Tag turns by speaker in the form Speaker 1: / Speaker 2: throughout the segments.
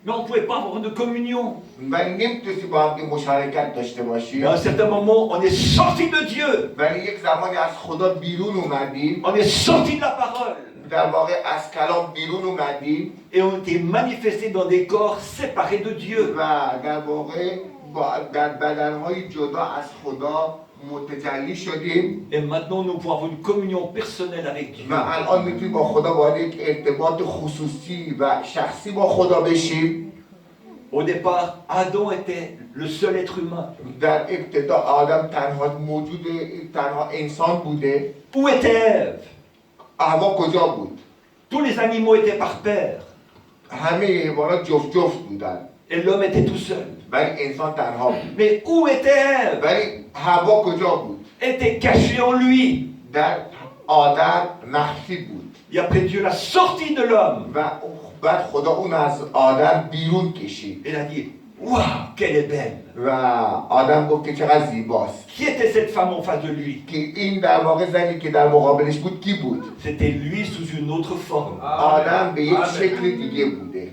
Speaker 1: Mais on ne pouvait pas avoir de communion.
Speaker 2: ولی نمیتونستی با هم مشارکت داشته باشی.
Speaker 1: Et à un certain moment, on est sorti de Dieu.
Speaker 2: ولی یک زمانی از خدا بیرون اومدیم.
Speaker 1: On est sorti de la parole.
Speaker 2: در واقع از کلام بیرون اومدیم.
Speaker 1: Et on était manifestés dans des corps séparés de Dieu.
Speaker 2: و در واقع در بدنهای جدا از خدا متجلی شدیم.
Speaker 1: Et maintenant, nous pouvons avoir une communion personnelle avec Dieu.
Speaker 2: و الان میتونیم با خدا وارد یک ارتباط خصوصی و شخصی با خدا بشیم.
Speaker 1: Au départ, Adam était le seul être humain.
Speaker 2: در ابتدا آدم تنها موجود، تنها انسان بوده.
Speaker 1: Où était Ève?
Speaker 2: حوا کجا بود؟
Speaker 1: Tous les animaux étaient par paire.
Speaker 2: همه حیوانات جفت جفت بودن.
Speaker 1: Et l'homme était tout seul.
Speaker 2: ولی انسان تنها بود.
Speaker 1: Mais où était Ève?
Speaker 2: ولی حوا کجا بود؟
Speaker 1: Elle était cachée en lui.
Speaker 2: در آدم مخفی بود.
Speaker 1: Et après, Dieu l'a sorti de l'homme.
Speaker 2: و بعد خدا اون از آدم بیرون کشید.
Speaker 1: Elle a dit, waouh, qu'elle est belle.
Speaker 2: و آدم گفت که چقدر زیباست.
Speaker 1: Qui était cette femme en face de lui?
Speaker 2: که این در واقع زنی که در مقابلش بود کی بود؟
Speaker 1: C'était lui sous une autre forme.
Speaker 2: آدم به یک شکل دیگه بوده.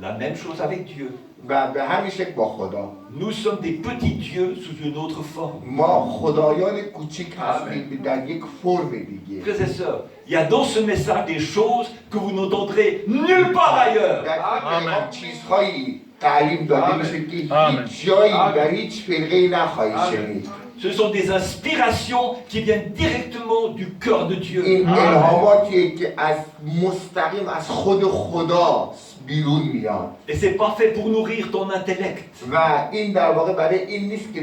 Speaker 1: La même chose avec Dieu.
Speaker 2: و به همین شکل با خدا.
Speaker 1: Nous sommes des petits dieux sous une autre forme.
Speaker 2: ما خدایان کوچیک هستیم در یک فرم دیگه.
Speaker 1: Frères et sœurs, il y a dans ce message des choses que vous n'entendrez nulle part ailleurs.
Speaker 2: در این پیغام چیزهایی تعلیم داده میشه که هیچ جایی و هیچ فرقه‌ای نخواهی شنید.
Speaker 1: Ce sont des inspirations qui viennent directement du cœur de Dieu.
Speaker 2: این الهاماتیه که از مستقیم از خود خدا بیرون میاد.
Speaker 1: Et c'est pas fait pour nourrir ton intellect.
Speaker 2: و این در واقع برای این نیست که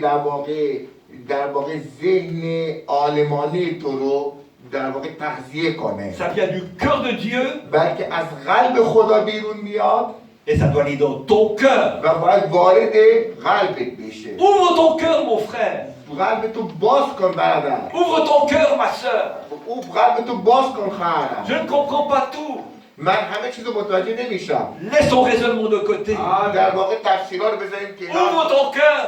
Speaker 2: در واقع ذهن عالمانه تو رو در واقع تغذیه کنه.
Speaker 1: Ça vient du cœur de Dieu
Speaker 2: بلکه از قلب خدا بیرون میاد.
Speaker 1: et ça doit aller dans ton cœur.
Speaker 2: و باید وارد قلبت بشه.
Speaker 1: Ouvre ton cœur, mon frère.
Speaker 2: قلبتو باز کن برادر.
Speaker 1: Ouvre ton cœur, ma sœur.
Speaker 2: او قلبتو باز کن خواهرم.
Speaker 1: Je ne comprends pas tout.
Speaker 2: من همه چیزو متوجه نمیشم.
Speaker 1: Laisse ton raisonnement de côté.
Speaker 2: در واقع تفسیرها رو بذاریم کنار.
Speaker 1: Ouvre ton cœur.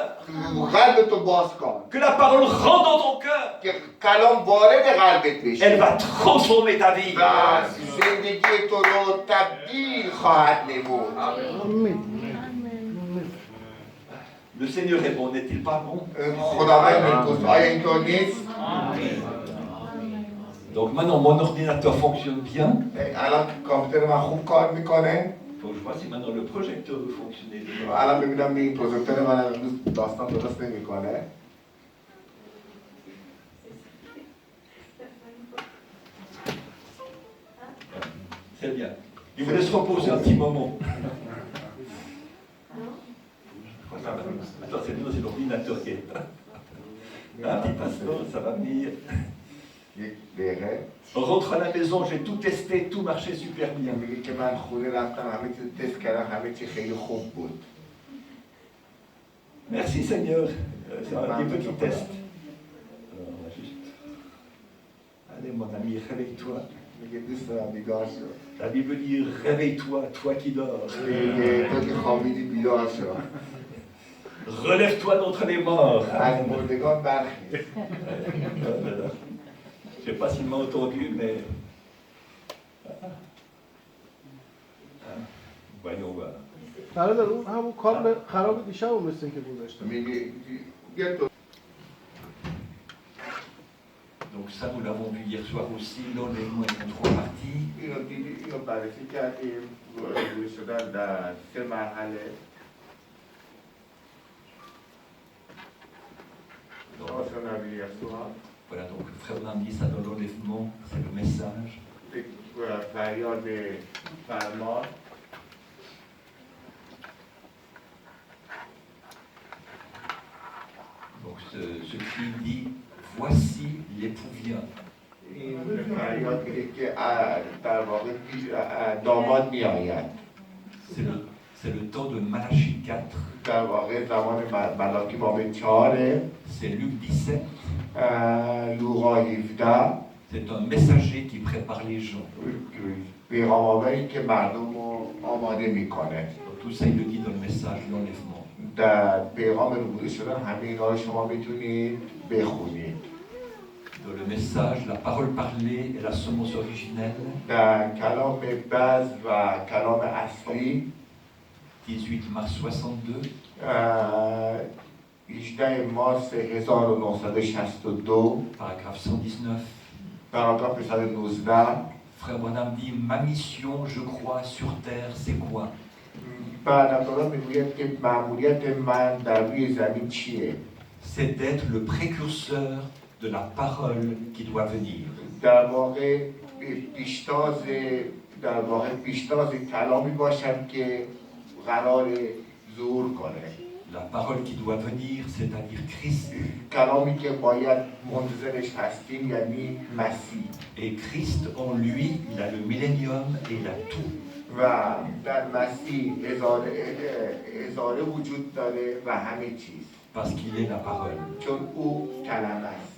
Speaker 2: قلبتو باز کن.
Speaker 1: Que la parole rentre dans ton cœur.
Speaker 2: که کلام وارد قلبت
Speaker 1: Elle
Speaker 2: بشه.
Speaker 1: va transformer ta vie.
Speaker 2: و زندگی تو رو تبدیل خواهد نمود.
Speaker 1: Le Seigneur répond, n'est-il pas bon?
Speaker 2: خداوند میگوید آیا اینطور نیست؟
Speaker 1: Donc maintenant mon ordinateur fonctionne bien.
Speaker 2: الان کامپیوتر من خوب کار میکنه.
Speaker 1: Faut que je vois si maintenant le projecteur veut fonctionner.
Speaker 2: الان ببینم این پروژکتور من امروز داستان درست نمیکنه.
Speaker 1: C'est bien. Je vous laisse reposer un petit moment. Attends, c'est l'ordinateur qui est. Un petit instant, ça va venir.
Speaker 2: یک دقیقه.
Speaker 1: Rentre à la maison, j'ai tout testé, tout marchait super bien.
Speaker 2: میگه که من خونه رفتم همه چیز تست کردم همه چی خیلی خوب بود.
Speaker 1: Merci Seigneur. C'est un des petits tests. Alors, on va juste. Allez mon ami, réveille-toi.
Speaker 2: میگه دوست دارم بیدار شو.
Speaker 1: La Bible dit réveille-toi, toi qui dors.
Speaker 2: میگه تو که خوابیدی بیدار شو.
Speaker 1: Relève-toi d'entre les morts.
Speaker 2: از مردگان برخیز.
Speaker 1: Je ne sais pas s'il m'a entendu, mais. Voyons voir.
Speaker 3: برادر اون همون کابل خراب دیشب رو مثل که گذاشتم.
Speaker 2: میگه یه تو
Speaker 1: Donc ça, nous l'avons vu hier soir aussi, l'enlèvement est en trois parties.
Speaker 2: اینو دیدی اینو بررسی کردیم روی شدن در 3 مرحله.
Speaker 1: Donc,
Speaker 2: آسان نبی یسوع.
Speaker 1: voilà, donc le frère Nam dit ça dans l'enlèvement, c'est le message.
Speaker 2: فریاد فرمان.
Speaker 1: Donc ce cri dit voici l'époux vient.
Speaker 2: این فریاد که در واقع داماد میآید.
Speaker 1: C'est le temps de Malachie 4.
Speaker 2: در واقع زمان ملاکی باب 4.
Speaker 1: C'est Luc 17.
Speaker 2: لوقا 17.
Speaker 1: C'est un messager qui prépare les gens.
Speaker 2: پیغام آوری که مردم رو آماده میکنه.
Speaker 1: Donc, tout ça il le dit dans le message de l'enlèvement.
Speaker 2: در پیغام روبرو شدن همه اینا رو شما میتونید بخونید.
Speaker 1: Dans le message, la parole parlée et la semence originelle.
Speaker 2: در کلام بز و کلام اصلی.
Speaker 4: 18 mars 62,
Speaker 2: 18 مارس 1962
Speaker 4: paragraphe 119.
Speaker 2: پاراگراف 119
Speaker 4: Frère Branham dit, ma mission, je crois, sur terre, c'est quoi?
Speaker 2: بعد از آن میگوید که مأموریت من در روی زمین چیه؟
Speaker 4: C'est d'être le précurseur de la parole qui doit venir.
Speaker 2: در واقع پیشتاز کلامی باشم که قرار ظهور کنه.
Speaker 4: La parole qui doit venir, c'est-à-dire Christ.
Speaker 2: کلامی که باید منتظرش هستیم یعنی مسیح.
Speaker 4: Et Christ, en lui, il a le millénium et il a tout.
Speaker 2: و در مسیح هزاره وجود داره و همه چیز.
Speaker 4: Parce qu'il est la parole.
Speaker 2: چون او کلمه است.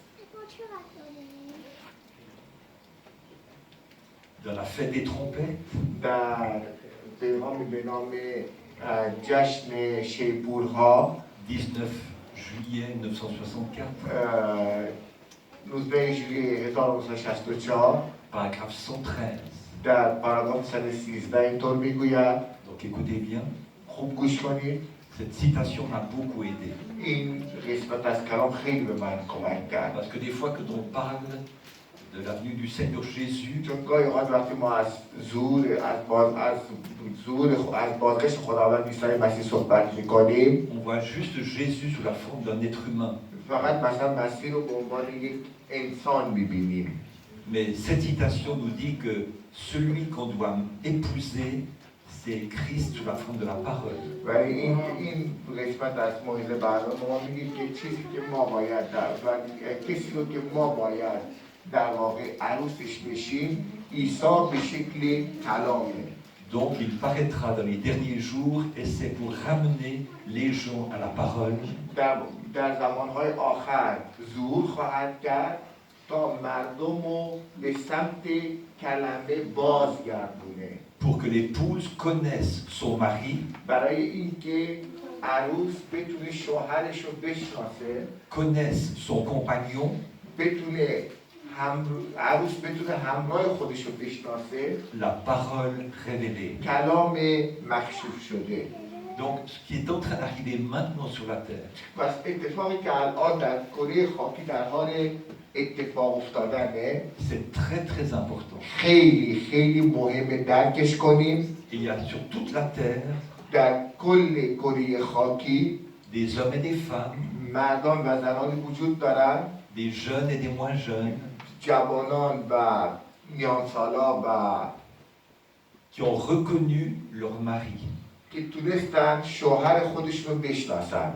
Speaker 4: Dans la fête des trompettes,
Speaker 2: در پیغامی به نام جشن شیپورها
Speaker 4: 19 juillet 1964,
Speaker 2: 19 ژوئیه 1964
Speaker 4: paragraphe 113.
Speaker 2: در پاراگراف 113 اینطور میگوید.
Speaker 4: Donc écoutez bien,
Speaker 2: خوب گوش کنید.
Speaker 4: cette citation m'a beaucoup aidé.
Speaker 2: این قسمت از کلام خیلی به من کمک کرد.
Speaker 4: Parce que des fois, quand on parle de la venue du Seigneur Jésus,
Speaker 2: چون گاهی اوقات وقتی ما از بازگشت خداوند عیسی مسیح صحبت میکنیم،
Speaker 4: on voit juste Jésus sous la forme d'un être humain.
Speaker 2: فقط مثلا مسیح رو به عنوان یک انسان میبینیم.
Speaker 4: Mais cette citation nous dit que celui qu'on doit épouser, c'est Christ sous la forme de la parole.
Speaker 2: ولی این قسمت از موعظه برنامه ما میگه که چیزی که ما باید کسی رو که ما باید در واقع عروسش بشیم، عیسی به شکل کلامه.
Speaker 4: Donc il paraîtra dans les derniers jours et c'est pour ramener les gens à la parole.
Speaker 2: در زمانهای آخر ظهور خواهد کرد تا مردم رو به سمت کلمه بازگردونه.
Speaker 4: Pour que l'épouse connaisse son mari,
Speaker 2: برای اینکه عروس بتونه شوهرش رو بشناسه،
Speaker 4: connaisse son compagnon,
Speaker 2: عروس بتونه همراه خودش رو بشناسه،
Speaker 4: la parole révélée.
Speaker 2: کلام مکشوف شده.
Speaker 4: Donc ce qui est en train d'arriver maintenant sur la terre,
Speaker 2: پس اتفاقی که الان در کره خاکی در حال اتفاق افتادنه،
Speaker 4: c'est très très important.
Speaker 2: خیلی مهمه درکش کنیم.
Speaker 4: Il y a sur toute la terre
Speaker 2: در کل کره خاکی
Speaker 4: des hommes et des femmes,
Speaker 2: مردان و زنانی وجود دارن،
Speaker 4: des jeunes et des moins jeunes,
Speaker 2: جوانان و میانسالا و
Speaker 4: qui ont reconnu leur mari
Speaker 2: که تونستن شوهر خودشون رو بشناسن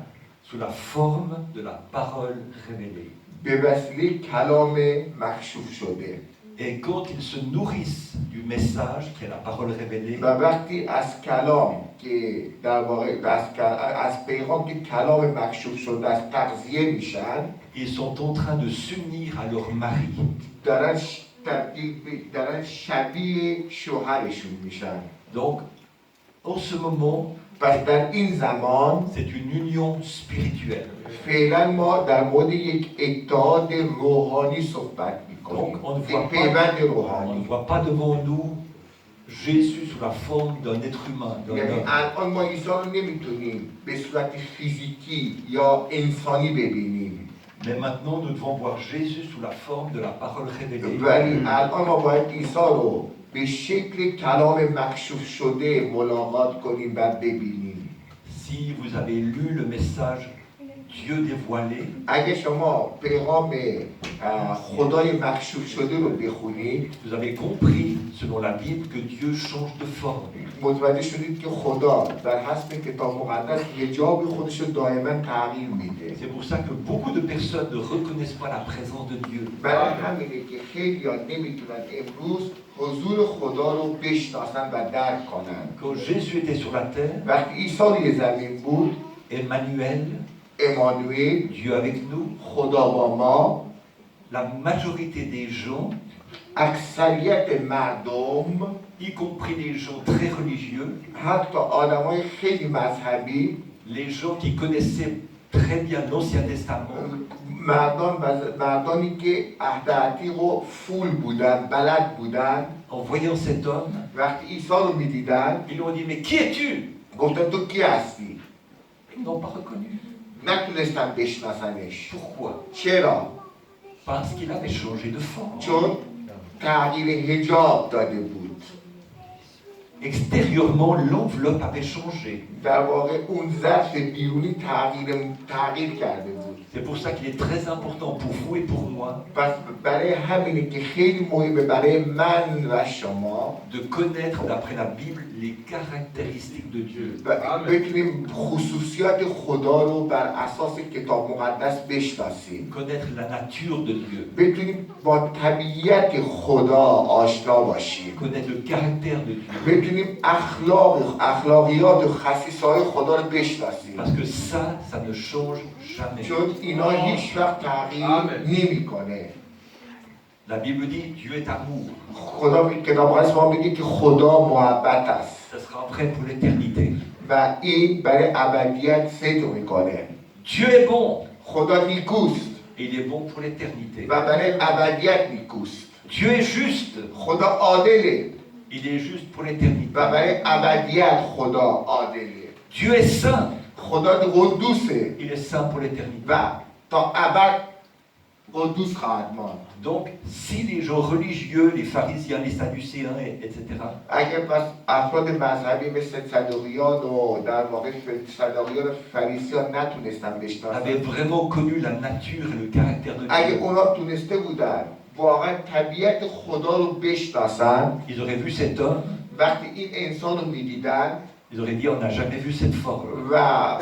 Speaker 4: sous la forme de la parole révélée.
Speaker 2: به وسیله کلام مکشوف شده.
Speaker 4: Et quand ils se nourrissent du message qui est la parole révélée,
Speaker 2: و وقتی از کلام که در واقع از پیغام که کلام مکشوف شده از تغذیه میشن،
Speaker 4: ils sont en train de s'unir à leur mari.
Speaker 2: دارن شبیه شوهرشون میشن.
Speaker 4: Donc, en ce moment,
Speaker 2: پس در این زمان
Speaker 4: c'est une union spirituelle.
Speaker 2: فعلا ما در مورد یک اتحاد روحانی صحبت میکنیم.
Speaker 4: Donc, on
Speaker 2: یک پیوند
Speaker 4: ne
Speaker 2: روحانی.
Speaker 4: voit pas devant nous Jésus sous la forme d'un être humain, d'un
Speaker 2: یعنی
Speaker 4: homme.
Speaker 2: الان ما عیسی رو نمیتونیم به صورت فیزیکی یا انسانی ببینیم.
Speaker 4: Mais maintenant, nous devons voir Jésus sous la forme de la parole révélée.
Speaker 2: ولی الان ما باید عیسی رو به شکل کلام مکشوف شده ملاقات کنیم و ببینیم.
Speaker 4: Si vous avez lu le message Dieu dévoilé,
Speaker 2: اگه شما پیغام خدای مکشوف شده رو بخونید،
Speaker 4: vous avez compris, selon la Bible, que Dieu change de forme.
Speaker 2: متوجه شدید که خدا در حسب کتاب مقدس حجاب خودش رو دائما تغییر میده.
Speaker 4: C'est pour ça que beaucoup de personnes ne reconnaissent pas la présence de Dieu.
Speaker 2: برای همینه که خیلی‌ها نمیتونن امروز حضور خدا رو بشناسن و درک کنن.
Speaker 4: Quand Jésus était sur la terre,
Speaker 2: وقتی عیسی روی زمین بود،
Speaker 4: Emmanuel,
Speaker 2: امانوئل،
Speaker 4: Dieu avec nous,
Speaker 2: خدا با ما،
Speaker 4: la majorité des gens,
Speaker 2: اکثریت مردم،
Speaker 4: y compris les gens très religieux,
Speaker 2: حتی آدمای خیلی مذهبی،
Speaker 4: les gens qui connaissaient très bien l'Ancien Testament,
Speaker 2: مردانی که عهد عتیق و فول بودن، بلد بودن،
Speaker 4: en voyant cet homme,
Speaker 2: وقتی عیسی رو می‌دیدن،
Speaker 4: ils lui ont dit, mais qui es-tu?
Speaker 2: گفتن تو کی هستی؟
Speaker 4: Ils n'ont pas reconnu.
Speaker 2: نتونستن بشناسنش.
Speaker 4: Pourquoi?
Speaker 2: چرا؟
Speaker 4: Parce qu'il avait changé de forme.
Speaker 2: چون تغییر حجاب داده بود.
Speaker 4: Extérieurement, l'enveloppe avait changé.
Speaker 2: در واقع اون ظرف بیرونی تغییر کرده بود.
Speaker 4: C'est pour ça qu'il est très important pour vous et pour moi
Speaker 2: پس برای همینه که خیلی مهمه برای من و شما
Speaker 4: de connaître d'après la Bible les caractéristiques de Dieu.
Speaker 2: بتونیم خصوصیات خدا رو بر اساس کتاب مقدس بشناسیم.
Speaker 4: Connaître la nature de Dieu.
Speaker 2: بتونیم با طبیعت خدا آشنا باشیم.
Speaker 4: Connaître le caractère de Dieu.
Speaker 2: بتونیم اخلاقیات و خصیصه‌های خدا رو بشناسیم.
Speaker 4: Parce que ça ne change jamais.
Speaker 2: چون اینا هیچ وقت تغییر نمی‌کنه.
Speaker 4: La Bible dit Dieu est amour.
Speaker 2: خدا کتاب مقدس ما میگه که خدا محبت است.
Speaker 4: Ça sera vrai pour l'éternité.
Speaker 2: و این برای ابدیت صدق میکنه.
Speaker 4: Dieu est bon.
Speaker 2: خدا نیکوست.
Speaker 4: Et il est bon pour l'éternité.
Speaker 2: و برای ابدیت نیکوست.
Speaker 4: Dieu est juste.
Speaker 2: خدا عادله.
Speaker 4: Il est juste pour l'éternité.
Speaker 2: و برای ابدیت خدا عادله.
Speaker 4: Dieu est saint.
Speaker 2: خدا قدوسه.
Speaker 4: Il est saint pour l'éternité.
Speaker 2: و تا ابد قدوس خواهد ماند.
Speaker 4: Donc, si les gens religieux, les pharisiens, les sadducéens, etc.,
Speaker 2: اگر پس افراد مذهبی مثل صدوقیان و در واقع صدوقیان و فریسیان نتونستن
Speaker 4: avaient
Speaker 2: بشناسن،
Speaker 4: vraiment connu la nature et le caractère de
Speaker 2: اگه
Speaker 4: Dieu,
Speaker 2: اونا تونسته بودن واقعا طبیعت خدا رو بشناسن،
Speaker 4: ils auraient vu cet homme,
Speaker 2: وقتی این انسان رو میدیدن
Speaker 4: ils auraient dit on n'a jamais vu cette forme.
Speaker 2: و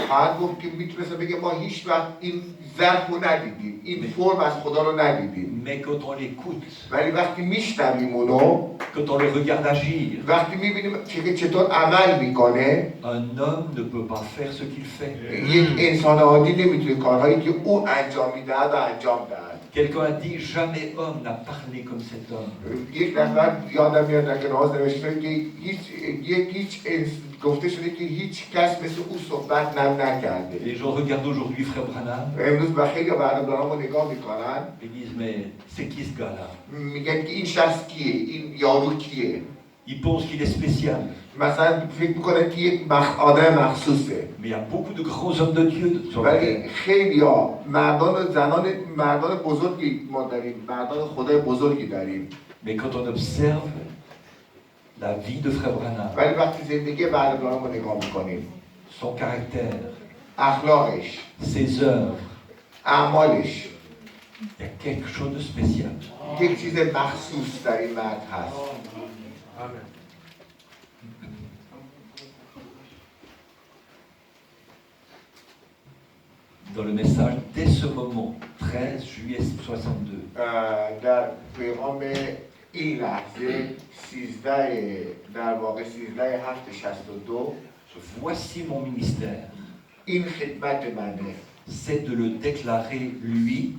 Speaker 2: خواهد گفت که میتونستن بگه ما هیچ وقت این ظرف رو ندیدیم، این فرم از خدا رو ندیدیم.
Speaker 4: Mais quand on l'écoute,
Speaker 2: ولی وقتی میشنویم اونو،
Speaker 4: quand on le regarde agir,
Speaker 2: وقتی میبینیم که چطور عمل میکنه،
Speaker 4: un homme ne peut pas faire ce qu'il fait.
Speaker 2: یک انسان عادی نمیتونه کارهایی که او انجام میدهد و انجام دهد.
Speaker 4: Quelqu'un a dit jamais homme n'a parlé comme cet homme.
Speaker 2: یک نفر یادم میاد در کلاس نوشته که هیچ گفته شده که هیچ کس مثل او صحبت نکرده.
Speaker 4: Les gens regardent aujourd'hui Frère Branham
Speaker 2: امروز با خیلی برنامه‌ها رو نگاه میکنن،
Speaker 4: et disent mais c'est qui ce gars-là?
Speaker 2: میگن که این شخص کیه، این یارو کیه.
Speaker 4: Ils pensent qu'il est spécial.
Speaker 2: مثلا فکر میکنن که یک آدم مخصوصه.
Speaker 4: Mais il y a beaucoup de grands hommes de Dieu sur la terre.
Speaker 2: ولی خیلی ها مردان و زنان مردان بزرگی ما داریم، مردان خدای بزرگی داریم.
Speaker 4: Mais quand on observe la vie de Frère Branham,
Speaker 2: ولی وقتی زندگی برادران رو نگاه میکنیم،
Speaker 4: son caractère,
Speaker 2: اخلاقش،
Speaker 4: ses œuvres,
Speaker 2: اعمالش،
Speaker 4: il y a quelque chose de spécial.
Speaker 2: یک چیز مخصوص در این مرد هست.
Speaker 4: Dans le message, dès ce moment, 13 juillet 62,
Speaker 2: در پیغام این لحظه 13 در واقع 13/7/62
Speaker 4: voici mon ministère,
Speaker 2: این خدمت منه.
Speaker 4: c'est de le déclarer lui,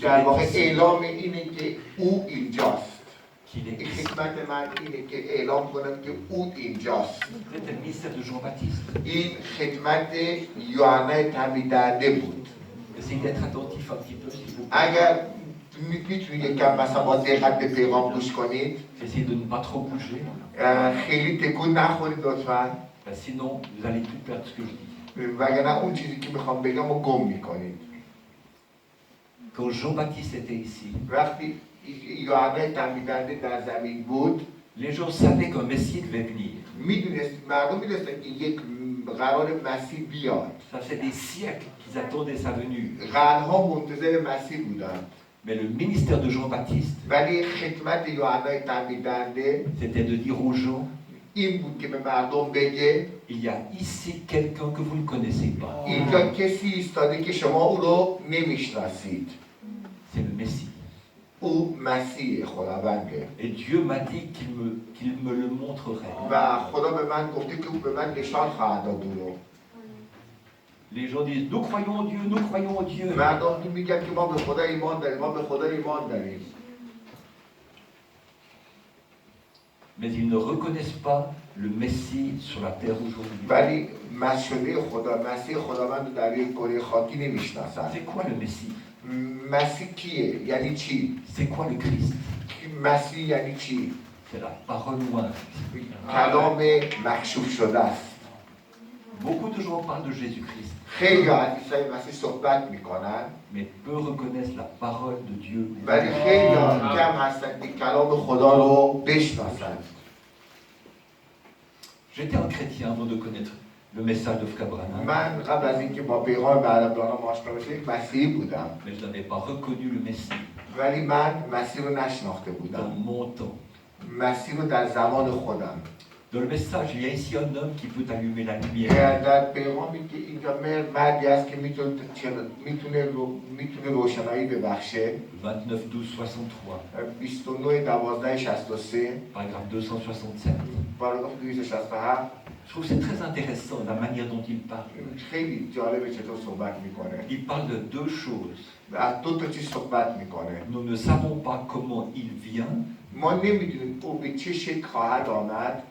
Speaker 2: در واقع اعلام اینه که او اینجاست.
Speaker 4: qu'il est
Speaker 2: این
Speaker 4: ici.
Speaker 2: خدمت من اینه که اعلام کنم که او اینجاست.
Speaker 4: C'était le ministère de Jean-Baptiste.
Speaker 2: این خدمت یوحنا تعمیدنده بود.
Speaker 4: Essayez d'être attentif un petit peu, s'il vous plaît.
Speaker 2: اگر میتونید یکم مثلا با دقت به پیغام گوش کنید،
Speaker 4: Essayez de ne pas trop bouger,
Speaker 2: خیلی تکون نخورید لطفاً،
Speaker 4: sinon vous allez tout perdre ce que je dis.
Speaker 2: وگرنه اون چیزی که میخوام بگم رو گم میکنید.
Speaker 4: Quand Jean-Baptiste était ici,
Speaker 2: وقتی یوحنا تعمیدنده در زمین بود،
Speaker 4: les gens savaient qu'un Messie devait venir.
Speaker 2: مردم میدونستن که یک قرار مسیح بیاد.
Speaker 4: Ça fait des siècles qu'ils attendaient sa venue.
Speaker 2: قرنها منتظر مسیح بودن.
Speaker 4: Mais le ministère de Jean-Baptiste,
Speaker 2: ولی خدمت یوحنا تعمیدنده
Speaker 4: c'était de dire aux gens,
Speaker 2: این بود که به مردم بگه
Speaker 4: il y a ici quelqu'un que vous ne connaissez pas.
Speaker 2: اینجا کسی ایستاده که شما او رو نمیشناسید.
Speaker 4: C'est le Messie.
Speaker 2: او مسیح خداونده.
Speaker 4: Et Dieu m'a dit qu'il me le montrerait.
Speaker 2: و خدا به من گفته که او به من نشان خواهد داد او رو.
Speaker 4: Les gens disent, nous croyons en Dieu, nous croyons en Dieu.
Speaker 2: مردم میگن که ما به خدا ایمان داریم، ما به خدا ایمان داریم.
Speaker 4: Mais ils ne reconnaissent pas le Messie sur la terre aujourd'hui.
Speaker 2: ولی مسیح خدا، مسیح خداوند رو در یک کره خاکی نمیشناسن.
Speaker 4: C'est quoi le Messie?
Speaker 2: مسیح کیه؟ یعنی چی؟
Speaker 4: C'est quoi le Christ?
Speaker 2: مسیح یعنی چی؟
Speaker 4: c'est la parole loin.
Speaker 2: کلام مکشوف شده است.
Speaker 4: Beaucoup de gens parlent de Jésus-Christ,
Speaker 2: خیلی از عیسی مسیح صحبت میکنن
Speaker 4: mais peu reconnaissent la parole de Dieu.
Speaker 2: ولی خیلی کم هستن که کلام خدا رو بشناسند.
Speaker 4: J'étais un chrétien avant de connaître le message de Frère Branham,
Speaker 2: من قبل از اینکه با پیغام برادرانم آشنا بشم یک مسیحی بودم
Speaker 4: mais je n'avais pas reconnu le Messie
Speaker 2: ولی من مسیح رو نشناخته
Speaker 4: dans
Speaker 2: بودم.
Speaker 4: mon temps.
Speaker 2: مسیح رو در زمان خودم.
Speaker 4: Dans le message, il y a ici un homme qui peut allumer la lumière.
Speaker 2: در پیغامی که اینجا مردی است که میتونه روشنایی ببخشه.
Speaker 4: 29-12-63,
Speaker 2: 29/12/63
Speaker 4: paragraphe 267.
Speaker 2: پاراگراف 267
Speaker 4: Je trouve que c'est très intéressant la manière dont il parle.
Speaker 2: خیلی جالبه چطور صحبت میکنه.
Speaker 4: Il parle de deux choses.
Speaker 2: از دو تا چیز صحبت میکنه.
Speaker 4: Nous ne savons pas comment il vient,
Speaker 2: ما نمیدونیم او به چه شکل خواهد آمد.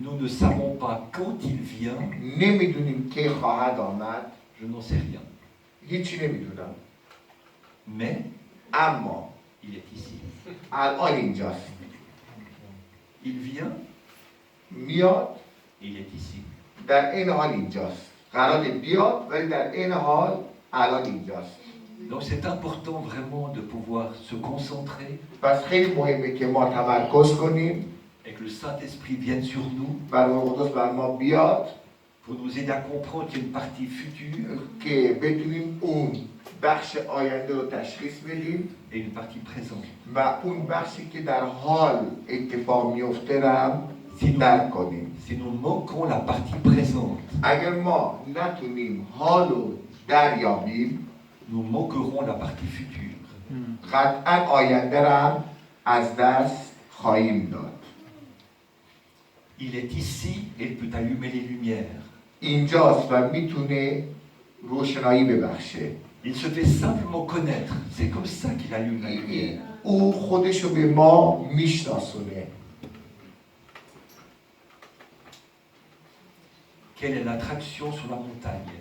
Speaker 4: nous ne savons pas quand il vient,
Speaker 2: نمیدونیم کی خواهد آمد.
Speaker 4: je n'en sais rien.
Speaker 2: هیچی نمیدونم.
Speaker 4: Mais
Speaker 2: اما
Speaker 4: il est ici.
Speaker 2: الان اینجاست.
Speaker 4: Il vient,
Speaker 2: میاد
Speaker 4: il est ici.
Speaker 2: در این حال اینجاست. قرار بیاد ولی در این حال الان اینجاست.
Speaker 4: Donc c'est important vraiment de pouvoir se concentrer
Speaker 2: پس خیلی مهمه که ما تمرکز کنیم
Speaker 4: et que le Saint-Esprit vienne sur nous
Speaker 2: و روح قدس بر ما بیاد
Speaker 4: pour nous aider à comprendre qu'il y a une partie future
Speaker 2: که بتونیم اون بخش آینده رو تشخیص بدیم
Speaker 4: et une partie présente.
Speaker 2: و اون بخشی که در حال اتفاق میفته رو درک کنیم.
Speaker 4: Si nous manquons la partie présente,
Speaker 2: اگر ما نتونیم حال رو دریابیم
Speaker 4: nous manquerons la partie future.
Speaker 2: قطعا آینده رو هم از دست خواهیم داد.
Speaker 4: Il est ici et il peut allumer les lumières.
Speaker 2: اینجاست و میتونه روشنایی ببخشه.
Speaker 4: Il se fait simplement connaître. C'est comme ça qu'il allume la lumière.
Speaker 2: او خودش رو به ما میشناسونه.
Speaker 4: Quelle est l'attraction sur la montagne?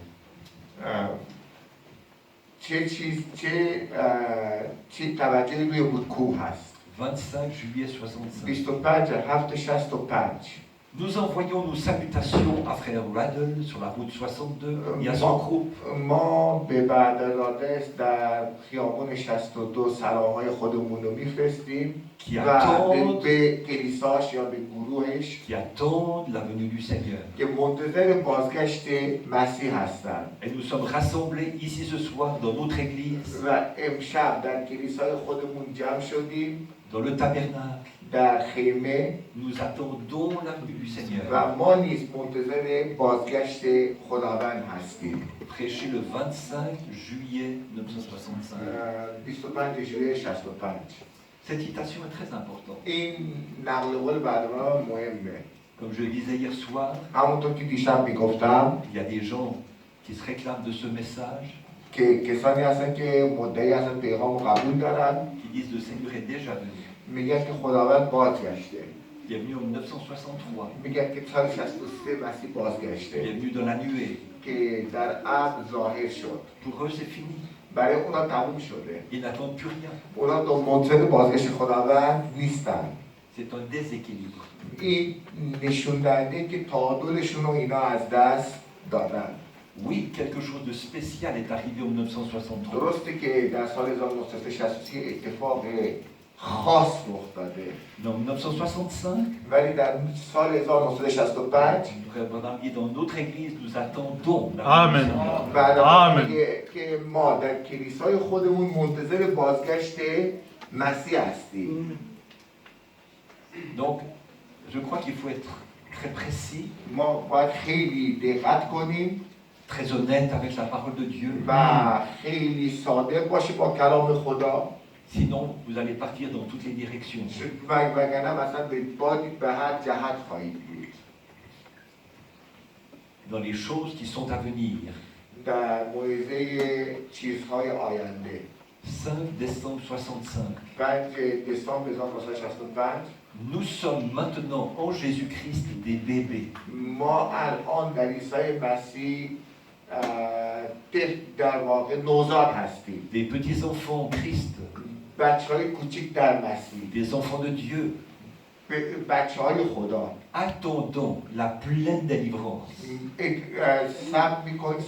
Speaker 2: چه توجهی روی بود کوه هست.
Speaker 4: 25 juillet 65.
Speaker 2: 25/7/65
Speaker 4: Nous envoyons nos salutations à frère Radel sur la route 62 et à son groupe.
Speaker 2: ما به برادرانه در خیابون 62 سلام‌های خودمون رو میفرستیم
Speaker 4: Qui
Speaker 2: و
Speaker 4: attendent,
Speaker 2: به کلیساش یا به گروهش
Speaker 4: qui attendent la venue du Seigneur.
Speaker 2: که منتظر بازگشت مسیح هستن.
Speaker 4: Et nous sommes rassemblés ici ce soir dans notre église,
Speaker 2: و امشب در کلیسای خودمون جمع شدیم
Speaker 4: dans le tabernacle.
Speaker 2: در خیمه
Speaker 4: Nous attendons la venue du Seigneur.
Speaker 2: و ما نیز منتظر بازگشت خداوند هستیم.
Speaker 4: Prêché le 25 juillet 1965.
Speaker 2: 25 ژوئیه 65
Speaker 4: Cette citation est très importante.
Speaker 2: این نقل قول برنامه مهمه.
Speaker 4: Comme je le disais hier soir,
Speaker 2: همونطور که دیشب میگفتم
Speaker 4: il y a des gens qui se réclament de ce message,
Speaker 2: که کسانی هستن که مدعی هستن پیغام رو قبول دارن
Speaker 4: qui disent le Seigneur est déjà venu.
Speaker 2: میگن که خداوند بازگشته.
Speaker 4: Il est venu en 1963.
Speaker 2: میگن که سال 63 مسیح
Speaker 4: Il
Speaker 2: بازگشته
Speaker 4: est venu dans la nuée.
Speaker 2: که در ابر ظاهر شد.
Speaker 4: Pour eux, c'est fini.
Speaker 2: برای اونا تموم شده.
Speaker 4: Ils n'attendent plus rien.
Speaker 2: اونا دو منتظر بازگشت خداوند نیستن.
Speaker 4: C'est un déséquilibre.
Speaker 2: این نشون دهنده که تعادلشون رو اینا از دست دادن.
Speaker 4: Oui, quelque chose de spécial est arrivé en 1963.
Speaker 2: درسته که در سال 1963 اتفاق خاص رخ داده.
Speaker 4: Mais en 1965,
Speaker 2: ولی در سال 1965
Speaker 4: Frère Branham dit dans notre église, nous attendons la
Speaker 3: Amen.
Speaker 4: venue du Seigneur.
Speaker 2: برنامه میگه که ما در کلیسای خودمون منتظر بازگشت مسیح هستیم.
Speaker 4: Donc, je crois qu'il faut être très précis,
Speaker 2: ما باید خیلی دقت کنیم
Speaker 4: très honnête avec la parole de Dieu.
Speaker 2: و خیلی صادق باشیم با کلام خدا.
Speaker 4: Sinon, vous allez partir dans toutes les directions.
Speaker 2: وگرنه مثلا به هر جهت خواهید بود.
Speaker 4: Dans les choses qui sont à venir.
Speaker 2: در موعظه چیزهای آینده.
Speaker 4: 5 décembre 65.
Speaker 2: 5 دسامبر 1965
Speaker 4: Nous sommes maintenant en Jésus-Christ des bébés.
Speaker 2: ما الان در عیسی مسیح در واقع نوزاد هستیم.
Speaker 4: Des petits enfants en Christ.
Speaker 2: بچه‌های کوچیک در مسیح.
Speaker 4: Des enfants de Dieu.
Speaker 2: به بچه های خدا
Speaker 4: attendant la pleine délivrance
Speaker 2: سب میکنیم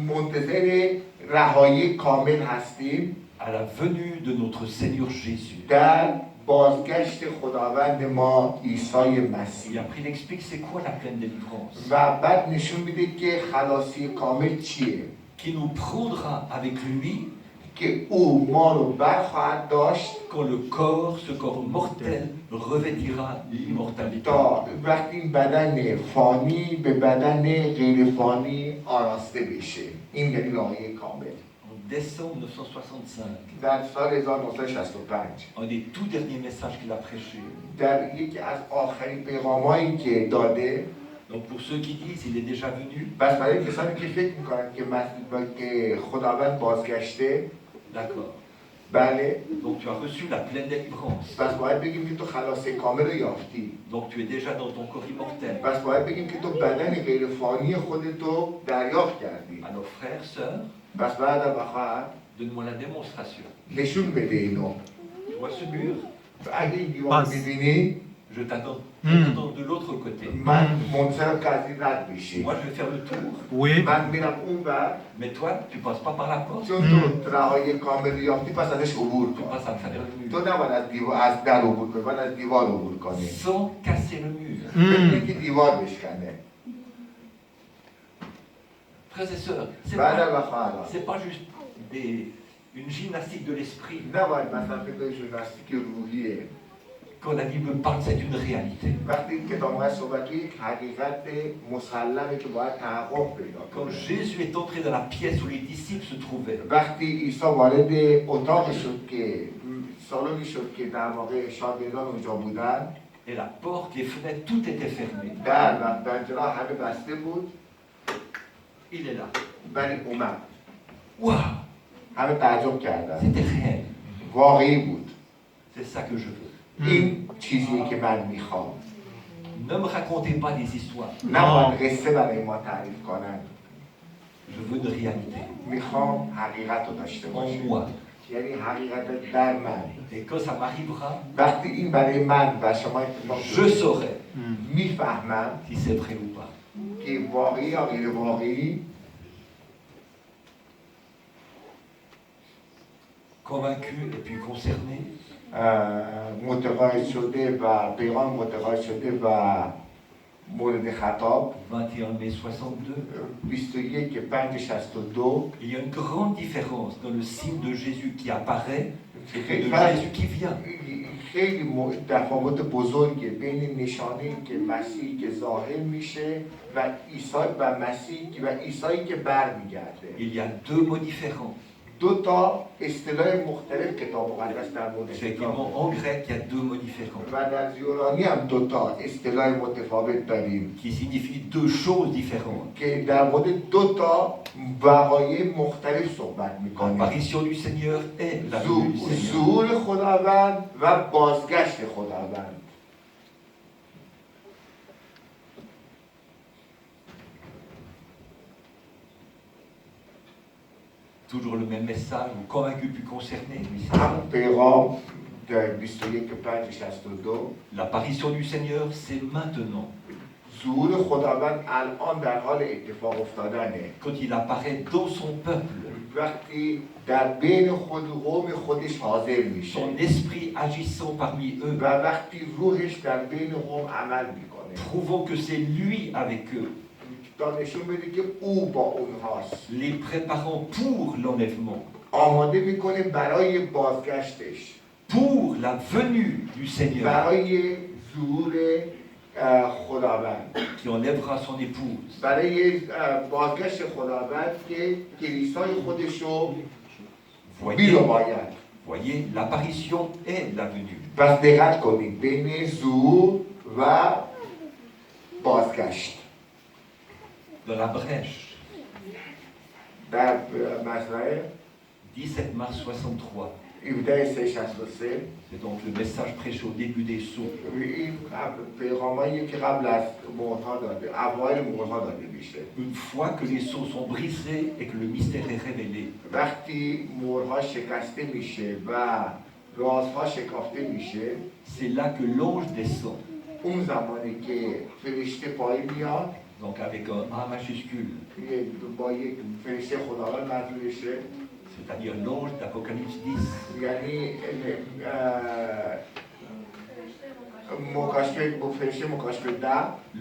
Speaker 2: منتظر رهایی کامل هستیم
Speaker 4: à la venue de notre Seigneur Jésus.
Speaker 2: در بازگشت خداوند ما عیسی
Speaker 4: Et
Speaker 2: مسیح
Speaker 4: après, il explique c'est quoi la pleine délivrance,
Speaker 2: و بعد نشون میده که خلاصی کامل چیه
Speaker 4: qui nous prendra avec lui
Speaker 2: که او ما رو برخواهد داشت
Speaker 4: quand le corps, ce corps mortel, revêtira l'immortalité.
Speaker 2: تا وقتی این بدن فانی به بدن غیر فانی آراسته بشه این یعنی راهی کامل
Speaker 4: En décembre 1965,
Speaker 2: در سال 1965
Speaker 4: un des tout derniers messages qu'il a prêché.
Speaker 2: در یکی از آخرین پیغامایی که داده
Speaker 4: Donc pour ceux qui disent il est déjà venu,
Speaker 2: بس برای کسانی که فکر میکنن که خداوند بازگشته
Speaker 4: d'accord.
Speaker 2: بله
Speaker 4: Donc tu as reçu la pleine délivrance.
Speaker 2: بس باید بگیم که تو خلاص کامل رو یافتی
Speaker 4: Donc tu es déjà dans ton corps immortel.
Speaker 2: بس باید بگیم که تو بدن غیر فانی خودتو دریافت کردی
Speaker 4: À nos frères, sœurs,
Speaker 2: بس بعد بخواهد
Speaker 4: donne-moi la démonstration.
Speaker 2: نشون بده اینو
Speaker 4: Tu vois ce mur?
Speaker 2: اگه این دیوار
Speaker 3: بس.
Speaker 2: میبینی
Speaker 4: Je t'attends de l'autre côté.
Speaker 2: من منتظرم که از این رد بشی
Speaker 4: Moi, je vais faire le tour.
Speaker 3: Oui.
Speaker 2: من میرم اون بر
Speaker 4: Mais toi, tu passes pas par la porte.
Speaker 2: چون تو رهایی کامل رو یافتی پس ازش عبور
Speaker 4: Tu
Speaker 2: کن
Speaker 4: passes à travers le
Speaker 2: تو
Speaker 4: mur.
Speaker 2: نباید از دیوار از در عبور کنی باید از دیوار عبور کنی
Speaker 4: Sans casser le mur.
Speaker 2: بدون که دیوار بشکنه
Speaker 4: Frères et sœurs, c'est
Speaker 2: برادر و
Speaker 4: pas,
Speaker 2: خواهران
Speaker 4: c'est pas juste une gymnastique de l'esprit.
Speaker 2: نباید مثلا فکر کنی ژیمناستیک روحیه
Speaker 4: Quand la Bible parle, c'est une réalité.
Speaker 2: وقتی کتاب مقدس صحبت توی یک حقیقت مسلمه که باید تحقق پیدا
Speaker 4: Quand
Speaker 2: کنه
Speaker 4: Jésus est entré dans la pièce où les disciples se trouvaient,
Speaker 2: وقتی عیسی وارد اتاقی شد که سالونی شد که در واقع شاگردان اونجا بودن
Speaker 4: et la porte, les fenêtres, tout était fermé.
Speaker 2: در و پنجره همه بسته بود
Speaker 4: Il est là.
Speaker 2: ولی اومد
Speaker 4: Waouh,
Speaker 2: همه تعجب کردن
Speaker 4: c'était réel.
Speaker 2: واقعی بود
Speaker 4: C'est ça que je veux.
Speaker 2: این چیزیه که من میخوام
Speaker 4: Ne me racontez pas des histoires.
Speaker 2: نباید قصه برای ما تعریف کنن
Speaker 4: Je veux une réalité.
Speaker 2: میخوام حقیقت رو داشته
Speaker 4: En
Speaker 2: باشم
Speaker 4: moi.
Speaker 2: یعنی حقیقت در من
Speaker 4: Et quand ça m'arrivera,
Speaker 2: وقتی این برای من و شما اتفاق
Speaker 4: je saurai
Speaker 2: میفهمم
Speaker 4: si c'est vrai ou pas.
Speaker 2: که واقعی یا غیر واقعی
Speaker 4: Convaincu et puis concerné,
Speaker 2: متقاعد شده و پیغام متقاعد شده و مورد خطاب
Speaker 4: 21 mai 62.
Speaker 2: 21/5/62
Speaker 4: Il y a une grande différence dans le signe de Jésus qui apparaît et de
Speaker 2: Frère.
Speaker 4: Jésus qui vient.
Speaker 2: خیلی تفاوت بزرگه بین نشانه‌ای که مسیح که ظاهر میشه و عیسی و مسیح و عیسی که برمیگرده
Speaker 4: Il y a deux mots différents.
Speaker 2: دو تا اصطلاح مختلف کتاب مقدس در موردش
Speaker 4: Effectivement, en grec, il y a deux mots différents
Speaker 2: و در یونانی هم دو تا اصطلاح متفاوت داریم
Speaker 4: qui signifient deux choses différentes.
Speaker 2: که در مورد دو تا وقایع مختلف صحبت میکنیم
Speaker 4: L'apparition du Seigneur et la venue du Seigneur.
Speaker 2: ظهور خداوند و بازگشت خداوند
Speaker 4: Toujours le même message, convaincu puis concerné.
Speaker 2: هم پیغام در 21/5/62
Speaker 4: L'apparition du Seigneur, c'est maintenant.
Speaker 2: ظهور خداوند الان در حال اتفاق افتادنه
Speaker 4: Quand il apparaît dans son peuple,
Speaker 2: وقتی در بین خود قوم خودش حاضر میشه
Speaker 4: son esprit agissant parmi eux,
Speaker 2: و وقتی روحش در بین قوم عمل میکنه
Speaker 4: prouvant que c'est lui avec eux,
Speaker 2: تا نشون بده که او با اونهاست
Speaker 4: les préparant pour l'enlèvement,
Speaker 2: آماده میکنه برای بازگشتش
Speaker 4: pour la venue du Seigneur,
Speaker 2: برای ظهور خداوند
Speaker 4: qui enlèvera son épouse.
Speaker 2: برای بازگشت خداوند که کلیسای خودش رو
Speaker 4: Voyez,
Speaker 2: بیرباید
Speaker 4: voyez, l'apparition et la venue.
Speaker 2: پس دقت کنید بین ظهور و بازگشت
Speaker 4: Dans la brèche,
Speaker 2: در مزرعه
Speaker 4: 17 mars 63,
Speaker 2: 1763
Speaker 4: c'est donc le message prêché au début des sceaux.
Speaker 2: این پیغامایی که قبل از مهرها داده اوایل مهرها داده میشه
Speaker 4: Une fois que les sceaux sont brisés et que le mystère est révélé,
Speaker 2: وقتی مهرها شکسته میشه و رازها شکافته میشه.
Speaker 4: c'est là que l'ange descend,
Speaker 2: اون زمانی که فرشته پایین میاد،
Speaker 4: donc avec un A majuscule,
Speaker 2: با یک فرشته خداوند منظورشه،
Speaker 4: c'est-à-dire l'ange d'Apocalypse 10.
Speaker 2: یعنی مکاشفه با فرشته مکاشفه 10.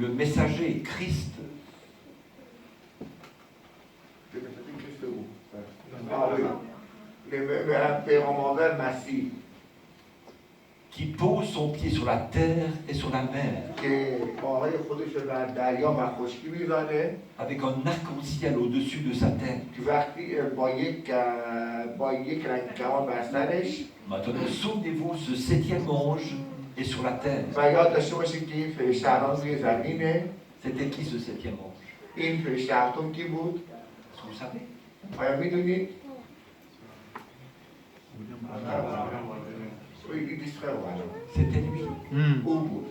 Speaker 4: Le messager, Christ,
Speaker 2: پیغام آور مسیح
Speaker 4: qui pose son pied sur la terre et sur la mer,
Speaker 2: که پاهای خودش رو در دریا و خشکی میزنه،
Speaker 4: avec un arc-en-ciel au-dessus de sa tête.
Speaker 2: که وقتی با یک رنگ کمان بر سرش.
Speaker 4: Maintenant, souvenez-vous, ce septième ange est sur la terre.
Speaker 2: و یاد داشته باشید که این فرشته الان روی زمینه.
Speaker 4: C'était qui ce septième ange?
Speaker 2: این فرشته هفتم کی بود؟
Speaker 4: Est-ce que vous savez?
Speaker 2: آیا میدونید؟
Speaker 4: C'était lui.
Speaker 2: او بود.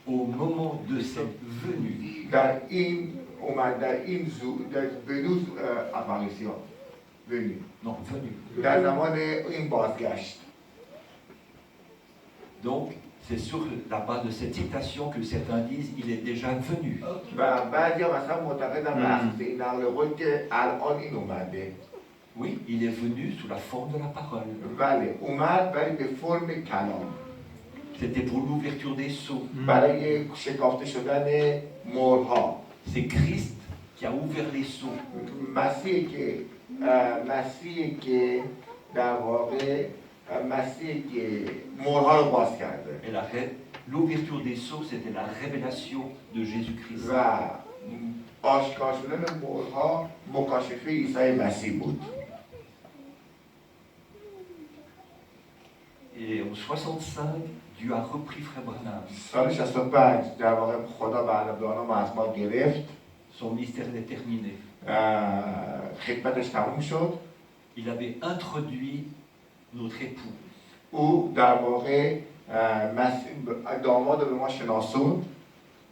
Speaker 4: Au moment de cette venue,
Speaker 2: در این اومد، در این در ونوز اپاریسیون ونی،
Speaker 4: non, venu.
Speaker 2: در زمان این بازگشت.
Speaker 4: Donc, c'est sur la base de cette citation que certains disent il est déjà venu.
Speaker 2: و بعضیا مثلا معتقدن بر اساس این نقل قول که الان این اومده.
Speaker 4: Oui, il est venu sous la forme de la parole.
Speaker 2: بله، اومد ولی به فرم کلام.
Speaker 4: C'était pour l'ouverture des sceaux.
Speaker 2: برای شکافته شدن مهرها.
Speaker 4: C'est Christ qui a ouvert les sceaux.
Speaker 2: مسیحی که در واقع مسیحی که مهرها رو باز کرده.
Speaker 4: Et l'ouverture des sceaux, c'était la révélation de Jésus-Christ.
Speaker 2: و آشکار شدن مهرها مکاشفه عیسی مسیح بود.
Speaker 4: Et en 65, Dieu a repris Frère Branham.
Speaker 2: سال 65 در واقع خدا برنامه‌ها از ما گرفت.
Speaker 4: Son mystère est terminé.
Speaker 2: خدمتش تموم شد.
Speaker 4: Il avait introduit notre époux.
Speaker 2: او در واقع داماد رو به ما شناسوند.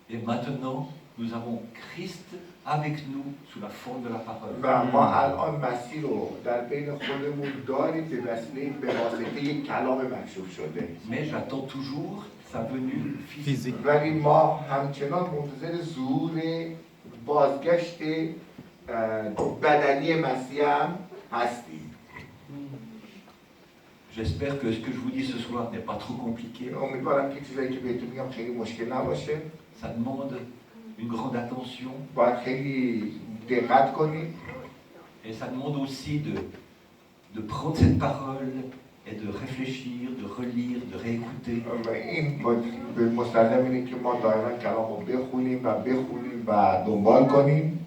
Speaker 4: Et maintenant, nous avons Christ avec nous sous la forme de la parole.
Speaker 2: و ما الان مسیح رو در بین خودمون داریم به واسطه یک کلام مکشوف شده.
Speaker 4: Mais j'attends toujours sa venue physique.
Speaker 2: ولی ما همچنان منتظر ظهور بازگشت بدنی مسیح هم هستیم.
Speaker 4: J'espère que ce que je vous dis ce soir n'est pas trop compliqué.
Speaker 2: امیدوارم که چیزایی که بهتون میگم خیلی مشکل نباشه.
Speaker 4: Ça demande une grande attention.
Speaker 2: باید خیلی دقت کنید.
Speaker 4: Et ça demande aussi de prendre cette parole et de réfléchir, de relire, de réécouter.
Speaker 2: این مستلزم اینه که ما دائما کلام رو بخونیم و دنبال کنیم.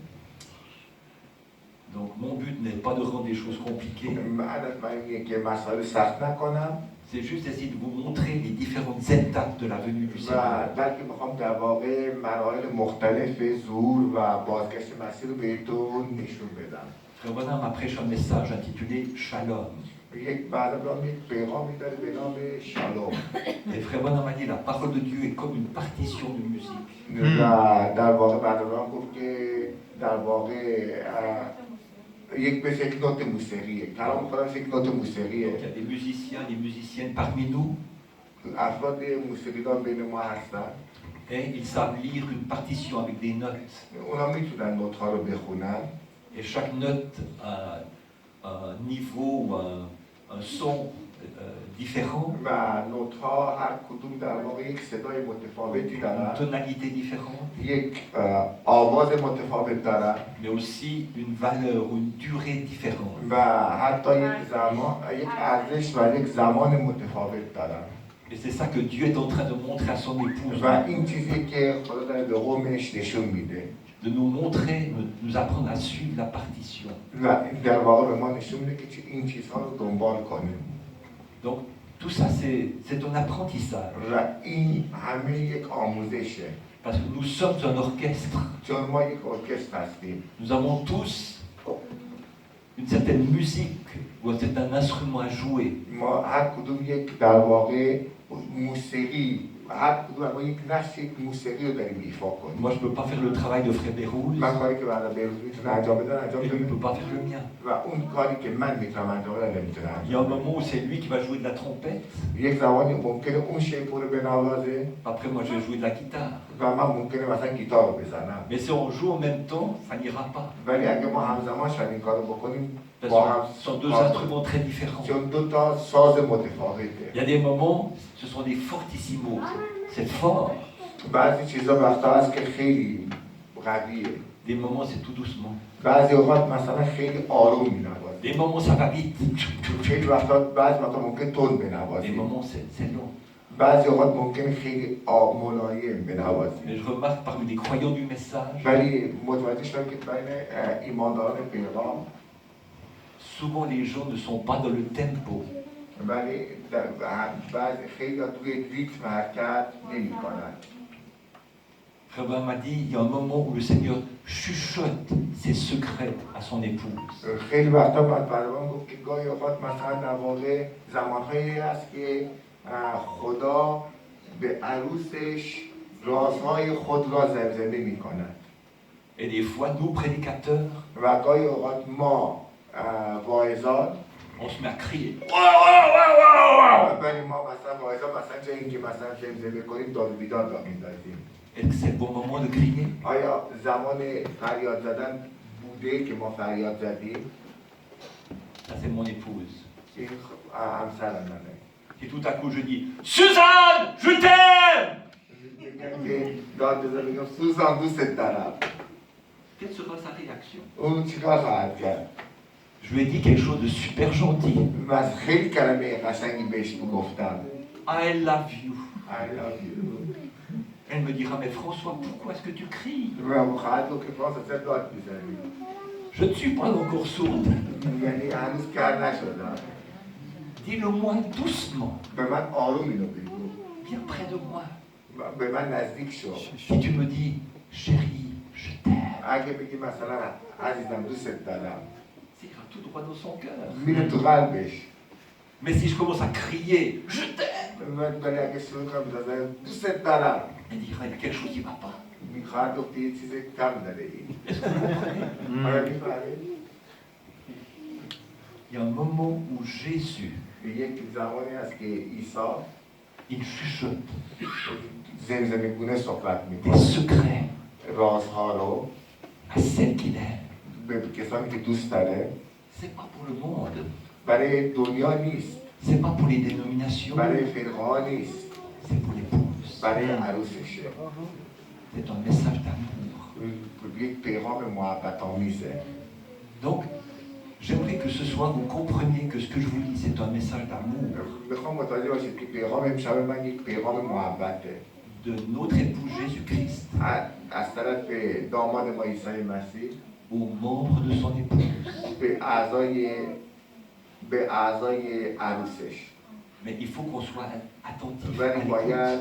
Speaker 4: Donc mon but n'est pas de rendre les choses compliquées.
Speaker 2: هدف من اینه که مسائل سخت نکنم.
Speaker 4: C'est juste d'essayer de vous montrer les différentes étapes de la venue du Seigneur.
Speaker 2: بلکه میخوام در واقع مراحل مختلف ظهور و بازگشت مسیح رو بهتون نشون بدم.
Speaker 4: Frère Branham a prêché un message intitulé Shalom.
Speaker 2: یک برنامه یک پیغامی داره به نام شالوم.
Speaker 4: Et Frère Branham a dit la parole de Dieu est comme une partition de musique.
Speaker 2: در واقع برنامه گفت که در واقع یک مثل یک نوت موسیقیه. کلام خدا مثل یک نوت موسیقیه.
Speaker 4: Il y a des musiciens, des musiciennes parmi nous.
Speaker 2: افراد موسیقیدان بین ما هستن.
Speaker 4: Et ils savent lire une partition avec des notes.
Speaker 2: اونا میتونن نوت ها رو بخونن.
Speaker 4: Et chaque note a un niveau ou un son différent.
Speaker 2: و نوت ها هر کدوم در واقع یک صدای متفاوتی دارن.
Speaker 4: Une tonalité différente.
Speaker 2: یک آواز متفاوت دارن.
Speaker 4: Mais aussi une valeur ou une durée différente.
Speaker 2: و حتی یک ارزش و یک زمان متفاوت دارن.
Speaker 4: Et c'est ça que Dieu est en train de montrer à son épouse.
Speaker 2: و این چیزی که خدا داره به قومش نشون میده.
Speaker 4: De nous montrer, nous apprendre à suivre la partition.
Speaker 2: و در واقع به ما نشون میده که این چیزها رو دنبال کنیم.
Speaker 4: Donc tout ça c'est un apprentissage.
Speaker 2: و این همه یک آموزشه.
Speaker 4: Parce que nous sommes un orchestre.
Speaker 2: چون ما یک ارکستر هستیم.
Speaker 4: Nous avons tous une certaine musique ou un certain instrument à jouer.
Speaker 2: ما هر کدوم یک در واقع موسیقی هر کدوم ما یک نقش یک موسیقی رو داریم ایفا کنیم.
Speaker 4: Moi, je ne peux pas faire le travail de Frère Bérouz,
Speaker 2: من کاری که برای بهروز میتونه انجام بده انجام
Speaker 4: et lui ne
Speaker 2: بده
Speaker 4: peut pas faire le mien.
Speaker 2: و اون کاری که من میتونم انجام بدم نمیتونه
Speaker 4: Il y a un
Speaker 2: انجام بده.
Speaker 4: moment où c'est lui qui va jouer de la trompette,
Speaker 2: یک زمانی ممکنه اون شیپور رو بنوازه
Speaker 4: après moi je vais jouer de la guitare.
Speaker 2: و من ممکنه مثلا گیتار رو بزنم.
Speaker 4: Mais si on joue en même temps, ça n'ira pas.
Speaker 2: ولی اگه ما همزمان شاید این کارو بکنیم
Speaker 4: Parce
Speaker 2: با
Speaker 4: que
Speaker 2: هم
Speaker 4: ce sont deux instruments très différents.
Speaker 2: چون دو تا ساز متفاوته.
Speaker 4: Il y a des moments, ce sont des fortissimos, c'est fort.
Speaker 2: بعضی چیزا وقتا هست که خیلی قویه.
Speaker 4: Des moments, c'est tout doucement.
Speaker 2: بعضی اوقات مثلا خیلی آروم مینوازه.
Speaker 4: Des moments, ça va vite.
Speaker 2: خیلی وقتا بعضی وقتا ممکن تند
Speaker 4: Des
Speaker 2: بنوازه.
Speaker 4: moments, c'est long.
Speaker 2: بعضی اوقات ممکن خیلی ملایم بنوازه.
Speaker 4: Mais je remarque parmi les croyants du message,
Speaker 2: ولی متوجه شدم که بین ایمانداران پیغام
Speaker 4: souvent les gens ne sont pas dans le tempo.
Speaker 2: ولی بعضی خیلی توی ریتم حرکت نمی‌کنند.
Speaker 4: Frère Abraham m'a dit, il y a un moment où le Seigneur chuchote ses secrets à son épouse.
Speaker 2: خیلی وقتا برام گفت که گاهی اوقات مثلا در واقع زمانهایی هست که خدا به عروسش رازهای خود را زمزمه می‌کند.
Speaker 4: Et des fois, nous, prédicateurs,
Speaker 2: و گاهی اوقات ما واعظان
Speaker 4: on se met à crier.
Speaker 2: ولی ما مثلا واعظان مثلا جای اینکه مثلا زمزمه کنیم داد و بیداد را می‌اندازیم.
Speaker 4: Est-ce que c'est le bon moment de crier?
Speaker 2: آیا زمان فریاد زدن بوده که ما فریاد زدیم؟
Speaker 4: Ça, c'est mon épouse.
Speaker 2: این همسر منه.
Speaker 4: Et tout à coup, je dis, Suzanne, je t'aime!
Speaker 2: میگم که داد بزن میگم سوزان دوست دارم.
Speaker 4: Quelle sera sa réaction?
Speaker 2: اون چیکار خواهد کرد؟
Speaker 4: Je lui ai dit quelque chose de super gentil.
Speaker 2: من خیلی کلمه قشنگی بهش گفتم.
Speaker 4: I love you.
Speaker 2: I love you.
Speaker 4: Elle me dira, mais François, pourquoi est-ce que tu cries?
Speaker 2: و خواهد گفت که فرانسه چه داد میزنی؟
Speaker 4: Je ne suis pas encore sourde.
Speaker 2: یعنی هنوز کار نشدم.
Speaker 4: Dis-le-moi doucement,
Speaker 2: به من آروم اینو بگو.
Speaker 4: viens près de moi.
Speaker 2: به من نزدیک شو.
Speaker 4: Si tu me dis, chérie, je t'aime,
Speaker 2: اگه بگی مثلا عزیزم دوست دارم
Speaker 4: ça ira tout droit dans son cœur.
Speaker 2: میره تو قلبش.
Speaker 4: Mais si je commence à crier, je t'aime,
Speaker 2: ولی اگه شروع کنم بزنم دوست دارم
Speaker 4: elle dira, il y a quelque chose qui ne va pas.
Speaker 2: میخواد گفت یه چیز کم داره این.
Speaker 4: Est-ce que vous comprenez?
Speaker 2: آیا میفهمید؟
Speaker 4: Il y a un moment où Jésus,
Speaker 2: یک زمانی هست که عیسی
Speaker 4: il chuchote
Speaker 2: زمزمه گونه صحبت
Speaker 4: des
Speaker 2: میکنه.
Speaker 4: secrets
Speaker 2: رازها رو
Speaker 4: à celle qu'il aime.
Speaker 2: به کسانی که دوست داره.
Speaker 4: C'est pas pour le monde,
Speaker 2: برای دنیا نیست.
Speaker 4: c'est pas pour les dénominations,
Speaker 2: برای فرقه ها نیست.
Speaker 4: c'est pour l'épouse.
Speaker 2: برای عروسشه.
Speaker 4: C'est un message d'amour.
Speaker 2: یک پیغام محبت آمیزه.
Speaker 4: Donc, j'aimerais que ce soir vous compreniez que ce que je vous dis, c'est un message d'amour
Speaker 2: میخوام متوجه باشید که پیغام امشب من یک پیغام محبته.
Speaker 4: de notre époux Jésus-Christ
Speaker 2: از طرف داماد ما عیسی مسیح
Speaker 4: aux membres de son épouse.
Speaker 2: به اعضای عروسش.
Speaker 4: Mais il faut qu'on soit attentif à
Speaker 2: ولی
Speaker 4: l'écoute.
Speaker 2: باید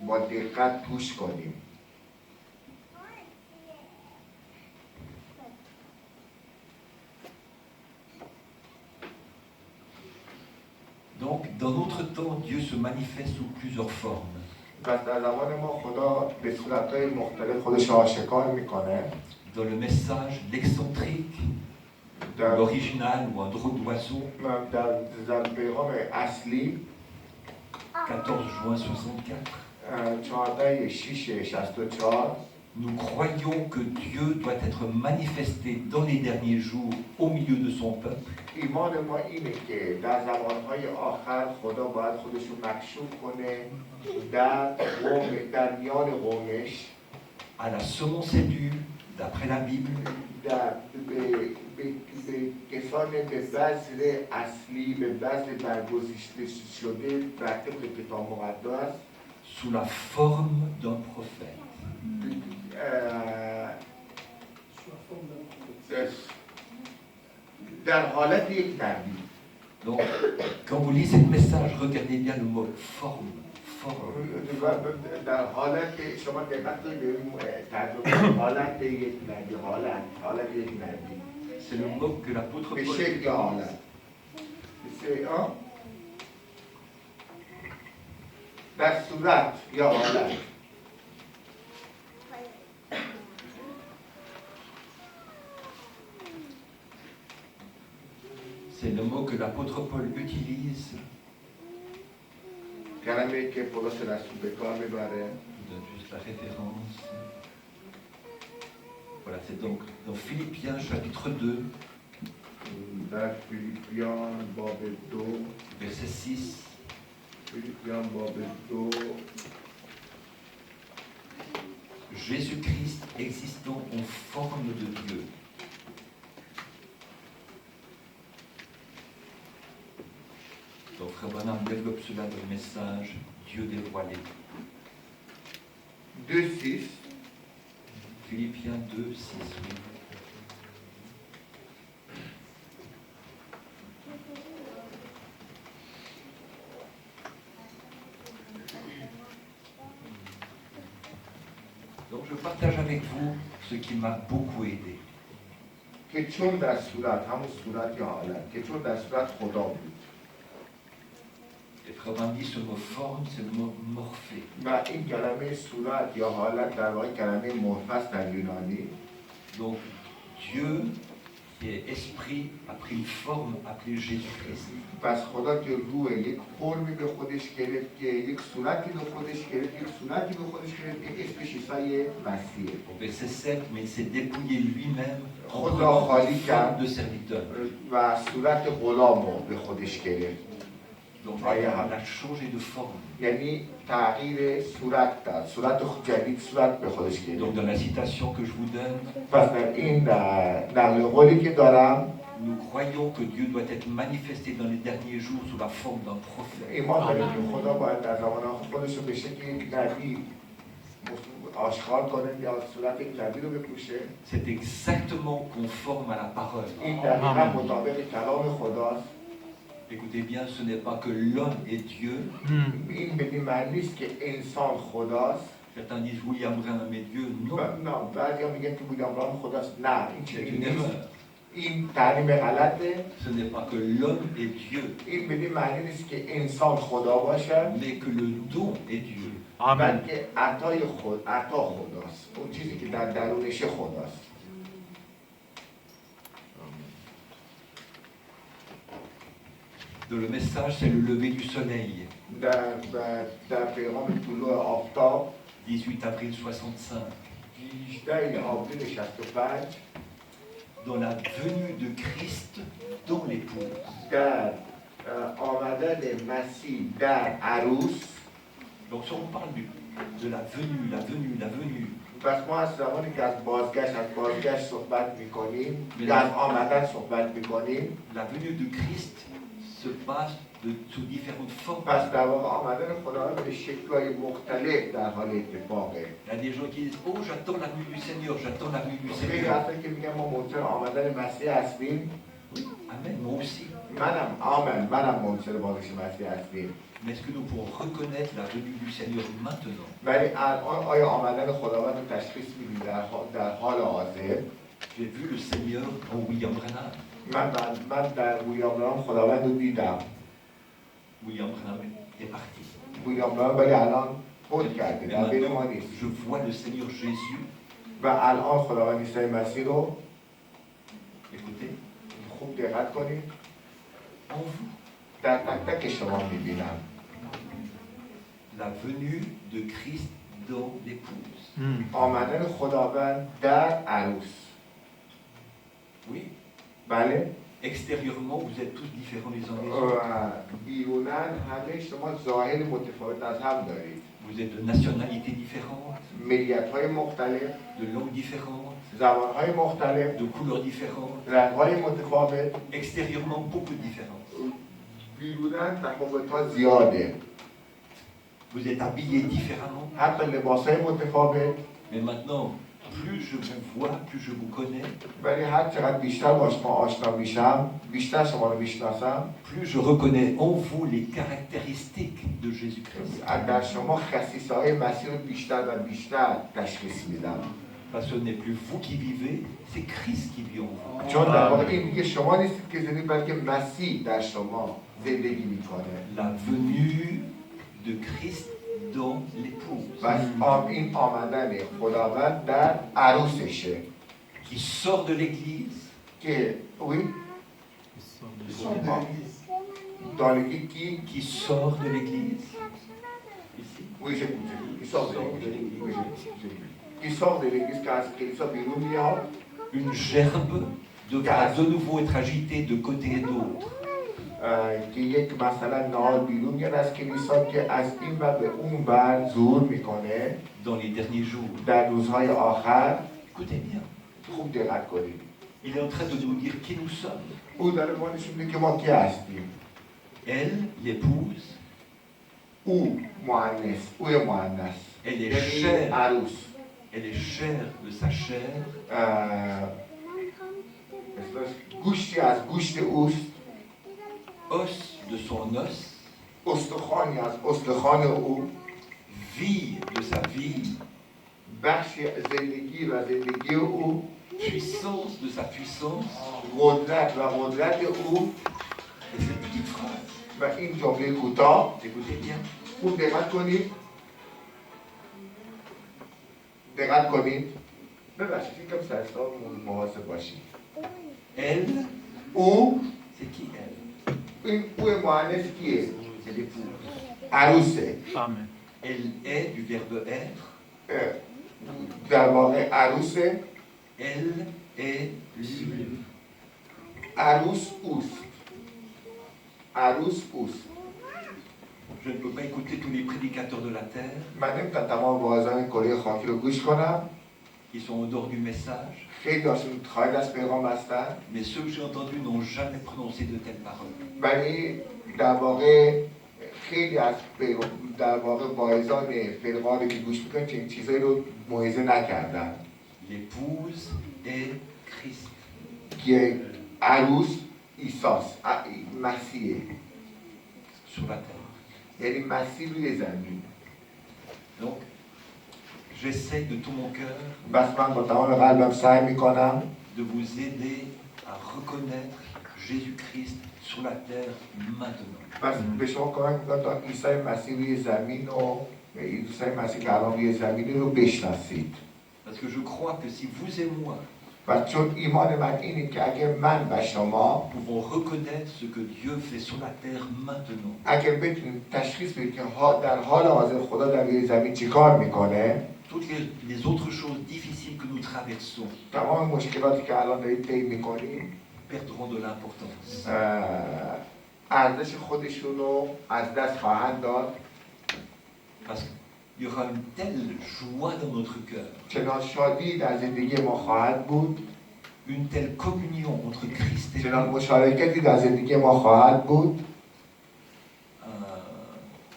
Speaker 2: با دقت گوش کنیم.
Speaker 4: Donc, dans notre temps, Dieu se manifeste sous plusieurs formes.
Speaker 2: پس در زمان ما خدا به صورت‌های مختلف خودش را آشکار میکنه.
Speaker 4: Dans le message, l'excentrique,
Speaker 2: در
Speaker 4: l'original ou un drôle d'oiseau,
Speaker 2: در پیغام اصلی
Speaker 4: 14 juin 64,
Speaker 2: 14/6/64
Speaker 4: nous croyons que Dieu doit être manifesté dans les derniers jours au milieu de son peuple.
Speaker 2: ایمان ما اینه که در زمانهای آخر خدا باید خودش رو مکشوف کنه در میان قومش.
Speaker 4: À la semence élue, d'après la Bible,
Speaker 2: به کسان به بذر اصلی به بذر برگزیده شده بر طبق کتاب مقدس
Speaker 4: sous la forme d'un prophète.
Speaker 2: در حالت یک نبی.
Speaker 4: Donc, quand vous lisez le message, regardez bien le mot forme. Forme.
Speaker 2: در حالت شما دقت کنید به ترجمه حالت یک نبی. حالت یک نبی.
Speaker 4: C'est le mot que l'apôtre
Speaker 2: به
Speaker 4: Paul
Speaker 2: شکل حالت. در صورت یا حالت
Speaker 4: C'est le mot que l'apôtre Paul utilise.
Speaker 2: کلمه که پولس رسول به کار میبره
Speaker 4: Je donne juste la référence. Voilà, c'est donc dans Philippiens chapitre 2,
Speaker 2: در فیلیپیان باب 2
Speaker 4: verset 6.
Speaker 2: فیلیپیان باب 2
Speaker 4: Jésus-Christ existant en forme de Dieu. Donc Frère Branham développe cela dans le message Dieu dévoilé.
Speaker 2: 2:6
Speaker 4: Philippiens 2, 6, oui. Donc je partage avec vous ce qui m'a beaucoup aidé.
Speaker 2: که چون در صورت همون صورت یا حالت که چون در صورت خدا بود
Speaker 4: Et Frère Branham dit ce mot forme, c'est le mot morphé.
Speaker 2: و این کلمه صورت یا حالت در واقع کلمه مرفس در یونانی
Speaker 4: Donc Dieu, qui est esprit, a pris une forme appelée Jésus-Christ.
Speaker 2: پس خدا که روح یک فرمی به خودش گرفت که یک صورتی به خودش گرفت یک صورتی به خودش گرفت که اسمش عیسی مسیحه
Speaker 4: Au verset 7, mais il s'est dépouillé lui-même en
Speaker 2: خدا
Speaker 4: prenant
Speaker 2: خالی
Speaker 4: une
Speaker 2: کرد
Speaker 4: forme de serviteur.
Speaker 2: و صورت غلام رو به خودش گرفت
Speaker 4: Donc il a changé de forme.
Speaker 2: یعنی تغییر صورت داد صورت جدید صورت به خودش
Speaker 4: Donc
Speaker 2: گرفت
Speaker 4: dans la citation que je vous donne,
Speaker 2: پس در این نقل قولی که دارم
Speaker 4: nous croyons que Dieu doit être manifesté dans les derniers jours sous la forme d'un prophète.
Speaker 2: ایمان داریم که خدا باید در زمان آخر خودش رو به شکل یک نبی آشکار کنه یا صورت یک نبی رو بپوشه
Speaker 4: C'est exactement conforme à la parole.
Speaker 2: این دقیقا مطابق کلام خداست
Speaker 4: Écoutez bien, ce n'est pas que l'homme est Dieu.
Speaker 2: این بدین معنی نیست که انسان خداست
Speaker 4: Certains disent William Branham est Dieu. Non,
Speaker 2: نه بعضی ها میگن که ویلیام برانم خداست نه این
Speaker 4: c'est
Speaker 2: چنین
Speaker 4: une
Speaker 2: نیست
Speaker 4: erreur.
Speaker 2: این تعلیم غلطه
Speaker 4: Ce n'est pas que l'homme est Dieu,
Speaker 2: این بدین معنی نیست که انسان خدا باشه
Speaker 4: mais que le don est Dieu.
Speaker 2: بلکه عطا خداست اون چیزی که در درونش خداست
Speaker 4: Dans le message, c'est le lever du soleil,
Speaker 2: در پیغام طلوع آفتاب
Speaker 4: 18 avril 65.
Speaker 2: 18 آوریل 65
Speaker 4: Dans la venue de Christ dans l'épouse.
Speaker 2: در آمدن مسیح در عروس
Speaker 4: Donc si on parle de la venue,
Speaker 2: پس ما از زمانی که از بازگشت صحبت میکنیم یا از آمدن صحبت میکنیم
Speaker 4: la venue de Christ se passe sous différentes formes.
Speaker 2: پس در واقع آمدن خداوند به شکل‌های مختلف در حال اتفاقه
Speaker 4: Il y a des gens qui disent Oh, j'attends la venue du Seigneur, j'attends la venue du
Speaker 2: خیلی
Speaker 4: Seigneur.
Speaker 2: هستن که میگن ما منتظر آمدن مسیح هستیم
Speaker 4: Oui, Amen, moi aussi.
Speaker 2: منم منتظر بازگشت مسیح هستیم
Speaker 4: Mais est-ce que nous pourrons reconnaître la venue du Seigneur maintenant?
Speaker 2: ولی الان آیا آمدن خداوند رو تشخیص میدیم در حال حاضر
Speaker 4: J'ai vu le Seigneur en William Branham.
Speaker 2: من در ویلیام برانم خداوند رو دیدم
Speaker 4: William Branham est parti.
Speaker 2: ویلیام برانم ولی الان فوت کرده
Speaker 4: Mais
Speaker 2: در بین ما
Speaker 4: maintenant,
Speaker 2: نیست
Speaker 4: je vois le Seigneur Jésus.
Speaker 2: و الان خداوند عیسی مسیح رو
Speaker 4: Écoutez,
Speaker 2: خوب دقت کنید
Speaker 4: en vous,
Speaker 2: در تک تک شما میبینم
Speaker 4: la venue de Christ dans l'épouse.
Speaker 2: آمدن خداوند در عروس
Speaker 4: Oui,
Speaker 2: بله
Speaker 4: extérieurement, vous êtes tous différents les uns les autres.
Speaker 2: بیرونن همه شما ظاهر متفاوت از هم دارید
Speaker 4: Vous êtes de nationalités différentes,
Speaker 2: ملیت‌های مختلف
Speaker 4: de langues différentes,
Speaker 2: زبان‌های مختلف
Speaker 4: de couleurs différentes.
Speaker 2: رنگ‌های متفاوت
Speaker 4: Extérieurement, beaucoup de différences.
Speaker 2: بیرونن تفاوت‌ها زیاده
Speaker 4: Vous êtes habillés différemment.
Speaker 2: حتی لباس‌های متفاوت
Speaker 4: Mais maintenant, plus je vous vois, plus je vous connais,
Speaker 2: ولی هر چقدر بیشتر با شما آشنا میشم بیشتر شما رو میشناسم
Speaker 4: plus je reconnais en vous les caractéristiques de Jésus-Christ.
Speaker 2: در شما خصیصه‌های مسیح رو بیشتر و بیشتر تشخیص میدم
Speaker 4: Parce que ce n'est plus vous qui vivez, c'est Christ qui vit en vous.
Speaker 2: چون در واقع این دیگه شما نیستید که زندگی بلکه مسیح در شما زندگی میکنه
Speaker 4: La venue de Christ dans l'épouse,
Speaker 2: و این آمدن خداوند در عروسشه
Speaker 4: qui sort de l'église,
Speaker 2: که oui dans l'église
Speaker 4: qui sort de l'église, ici,
Speaker 2: oui qui sort de l'église oui, qui sort de l'église که از کلیسا بیرون میاد
Speaker 4: une gerbe devra de nouveau être agitée de côté et d'autre.
Speaker 2: که یک مثلا نال بیرون میاد از کلیسا که از این و به اون ور زور میکنه
Speaker 4: Dans les derniers jours.
Speaker 2: در روزهای آخر
Speaker 4: Écoutez bien,
Speaker 2: خوب دقت کنید
Speaker 4: il est en train de nous dire qui nous sommes.
Speaker 2: او داره ما نشون میده که ما کی هستیم
Speaker 4: Elle, l'épouse,
Speaker 2: او مؤنث
Speaker 4: elle est
Speaker 2: یعنی
Speaker 4: chère,
Speaker 2: عروس
Speaker 4: elle est chère de sa chair,
Speaker 2: گوشتی از گوشت اوست
Speaker 4: os de son os,
Speaker 2: استخوانی از استخوان او
Speaker 4: vie de sa vie,
Speaker 2: بخشی زندگی و زندگی او
Speaker 4: puissance de sa puissance.
Speaker 2: قدرت و قدرت او
Speaker 4: Et cette petite phrase,
Speaker 2: و این جمله کوتاه
Speaker 4: écoutez bien,
Speaker 2: خوب دقت کنید ببخشید یکم سرسامون محاسب باشید
Speaker 4: elle,
Speaker 2: او
Speaker 4: c'est qui elle?
Speaker 2: این او مؤنث کیه
Speaker 4: C'est l'épouse.
Speaker 2: عروسه
Speaker 4: Elle est du verbe être,
Speaker 2: در واقع عروسه
Speaker 4: elle est lui.
Speaker 2: عروس اوست
Speaker 4: Je ne peux pas écouter tous les prédicateurs de la terre
Speaker 2: من نمیتونم تمام واعظان کره خاکی رو گوش کنم
Speaker 4: qui sont au dehors du message,
Speaker 2: خیلی هاشون خارج از پیغام هستن
Speaker 4: mais ceux que j'ai entendus n'ont jamais prononcé de telles paroles.
Speaker 2: ولی در واقع خیلی از در واقع واعظان فرقان که گوش میکنن چنین چیزایی رو موعظه نکردن
Speaker 4: L'épouse est Christ.
Speaker 2: که عروس عیساست مسیحه
Speaker 4: Sur la terre.
Speaker 2: یعنی مسیح روی زمین
Speaker 4: Donc, j'essaie de tout mon cœur
Speaker 2: بس من با تمام قلبم سعی میکنم
Speaker 4: de vous aider à reconnaître Jésus-Christ sur la terre maintenant.
Speaker 2: بس به شما کمک میکنم تا عیسی مسیح روی زمین و عیسی مسیح که الان روی زمین رو بشناسید
Speaker 4: Parce que je crois que si vous et moi
Speaker 2: و چون ایمان من اینه که اگر من و شما
Speaker 4: pouvons reconnaître ce que Dieu fait sur la terre maintenant,
Speaker 2: اگر بتونیم تشخیص بدیم که در حال حاضر خدا در روی زمین چیکار میکنه
Speaker 4: toutes les autres choses difficiles que nous traversons
Speaker 2: تمام مشکلاتی که الان دارید طی میکنیم
Speaker 4: perdront de l'importance.
Speaker 2: ارزش خودشون رو از دست خواهند داد
Speaker 4: Parce qu'il y aura une telle joie dans notre cœur,
Speaker 2: چنان شادی در زندگی ما خواهد بود
Speaker 4: une telle communion entre Christ et
Speaker 2: چنان
Speaker 4: nous,
Speaker 2: مشارکتی در زندگی ما خواهد بود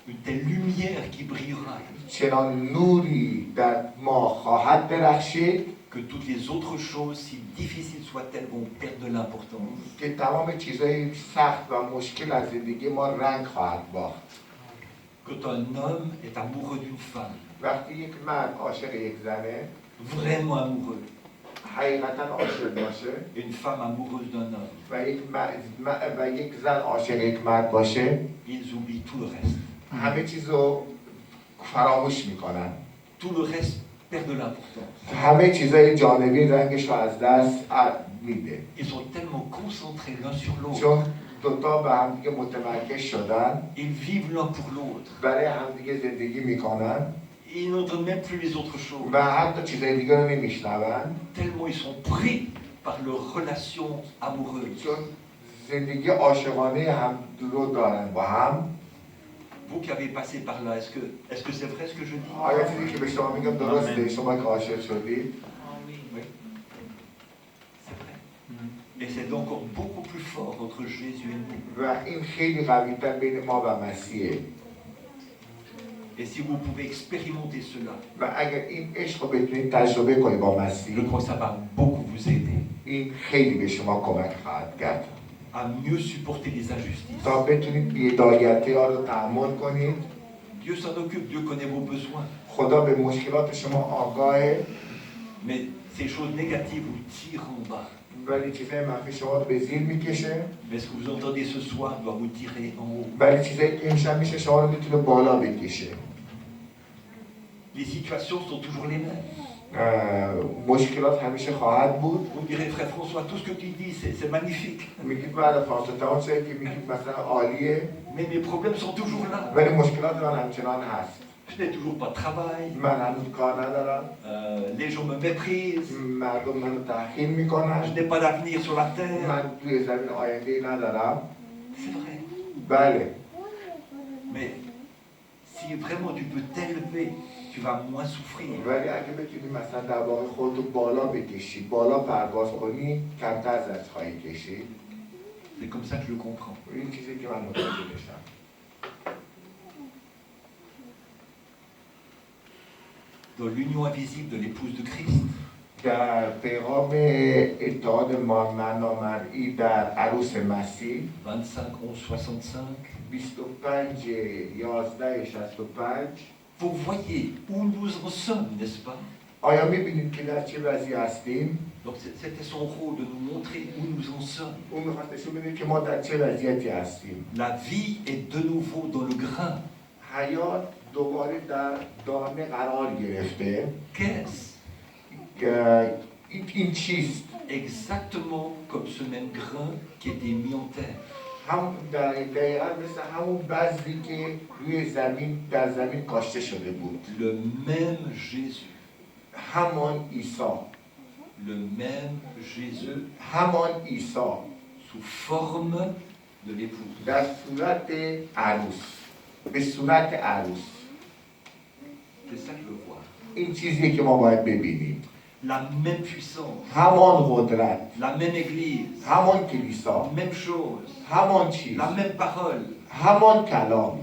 Speaker 4: une telle lumière qui brillera,
Speaker 2: چنان نوری در ما خواهد درخشید
Speaker 4: que toutes les autres choses, si difficiles soient-elles, vont perdre de l'importance.
Speaker 2: که تمام چیزهای سخت و مشکل از زندگی ما رنگ خواهد باخت
Speaker 4: Quand un homme est amoureux d'une femme,
Speaker 2: وقتی یک مرد عاشق یک زنه
Speaker 4: vraiment amoureux,
Speaker 2: حقیقتا عاشق باشه
Speaker 4: et une femme amoureuse d'un homme,
Speaker 2: و یک زن عاشق یک مرد باشه
Speaker 4: ils oublient tout le reste.
Speaker 2: همه چیز رو فراموش میکنن
Speaker 4: Tout le reste perd de l'importance.
Speaker 2: همه چیزای جانبی رنگش رو از دست میده
Speaker 4: Ils sont tellement concentrés l'un sur l'autre.
Speaker 2: چون دوتا به همدیگه متمرکز شدن
Speaker 4: Ils vivent l'un pour l'autre.
Speaker 2: برای همدیگه زندگی میکنن
Speaker 4: Ils n'entendent même plus les autres choses.
Speaker 2: و حتی چیزای دیگه رو نمیشنون
Speaker 4: Tellement ils sont pris par leur relation amoureuse.
Speaker 2: چون زندگی عاشقانه هم رو دارن با هم
Speaker 4: Vous qui avez passé par là, est-ce que c'est vrai ce que je dis?
Speaker 2: آیا چیزی که به شما میگم درسته شما که عاشق شدید
Speaker 4: Oui. C'est vrai. Et c'est encore beaucoup plus fort entre Jésus et nous.
Speaker 2: و این خیلی قوی‌تر بین ما و مسیحه
Speaker 4: Et si vous pouvez expérimenter cela,
Speaker 2: و اگر این عشق رو بتونید تجربه کنید با
Speaker 4: je
Speaker 2: مسیح
Speaker 4: crois que ça va beaucoup vous aider
Speaker 2: این خیلی به شما کمک خواهد کرد
Speaker 4: à mieux supporter les injustices.
Speaker 2: تا بتونید بی‌عدالتی ها رو تحمل کنید
Speaker 4: Dieu s'en occupe, Dieu connaît vos besoins.
Speaker 2: خدا به مشکلات شما آگاهه
Speaker 4: Mais ces choses négatives vous tirent en bas.
Speaker 2: ولی چیزای منفی شما رو به زیر میکشه
Speaker 4: Mais ce que vous entendez ce soir doit vous tirer en haut.
Speaker 2: ولی چیزایی که امشب میشه شما رو میتونه بالا بکشه
Speaker 4: Les situations sont toujours les mêmes.
Speaker 2: مشکلات همیشه خواهد بود.
Speaker 4: Vous me direz, frère François, tout ce que tu dis, c'est magnifique.
Speaker 2: میگید بعد فاصله اون چیزی که میگید مثلا عالیه،
Speaker 4: Mais mes problèmes sont toujours là.
Speaker 2: ولی مشکلات من همچنان هست.
Speaker 4: Je n'ai toujours pas de travail.
Speaker 2: من هنوز کار ندارم.
Speaker 4: Les gens me méprisent.
Speaker 2: مردم منو تحقیر
Speaker 4: Je
Speaker 2: میکنن.
Speaker 4: n'ai pas d'avenir sur la terre.
Speaker 2: من توی زمین آینده‌ای ندارم.
Speaker 4: C'est vrai.
Speaker 2: بله.
Speaker 4: Mais si vraiment tu peux t'élever, tu vas moins souffrir.
Speaker 2: ولی اگه بتونی مثلا در واقع خودتو بالا بکشی، بالا پرواز کنی، کمتر زجر خواهی کشید.
Speaker 4: C'est comme ça que je le comprends.
Speaker 2: این چیزی که من متوجه بشم.
Speaker 4: Dans l'union invisible de l'épouse de Christ,
Speaker 2: در پیغام اتحاد نامرئی در عروس مسیح
Speaker 4: 25-11-65,
Speaker 2: 25/11/65
Speaker 4: vous voyez où nous en sommes, n'est-ce pas?
Speaker 2: آیا میبینید که در چه وضعی هستیم؟
Speaker 4: Donc c'était son rôle de nous montrer où nous en sommes.
Speaker 2: اون میخواست نشون بده که ما در چه وضعیتی هستیم.
Speaker 4: La vie est de nouveau dans le grain.
Speaker 2: حیات دوباره در دانه قرار گرفته.
Speaker 4: Qu'est-ce?
Speaker 2: این چیست؟
Speaker 4: Exactement comme ce même grain qui était mis en terre.
Speaker 2: هم دقیقا مثل همون بذری که روی زمین در زمین کاشته شده بود.
Speaker 4: Le même Jésus.
Speaker 2: همان عیسی.
Speaker 4: Le même Jésus
Speaker 2: همان عیسی
Speaker 4: sous forme de l'épouse.
Speaker 2: در صورت عروس. به صورت عروس.
Speaker 4: C'est ça que je veux voir.
Speaker 2: این چیزیه که ما باید ببینیم.
Speaker 4: La même puissance,
Speaker 2: همان قدرت،
Speaker 4: la même église,
Speaker 2: همان کلیسا،
Speaker 4: même chose,
Speaker 2: همان چیز،
Speaker 4: la même parole,
Speaker 2: همان کلام.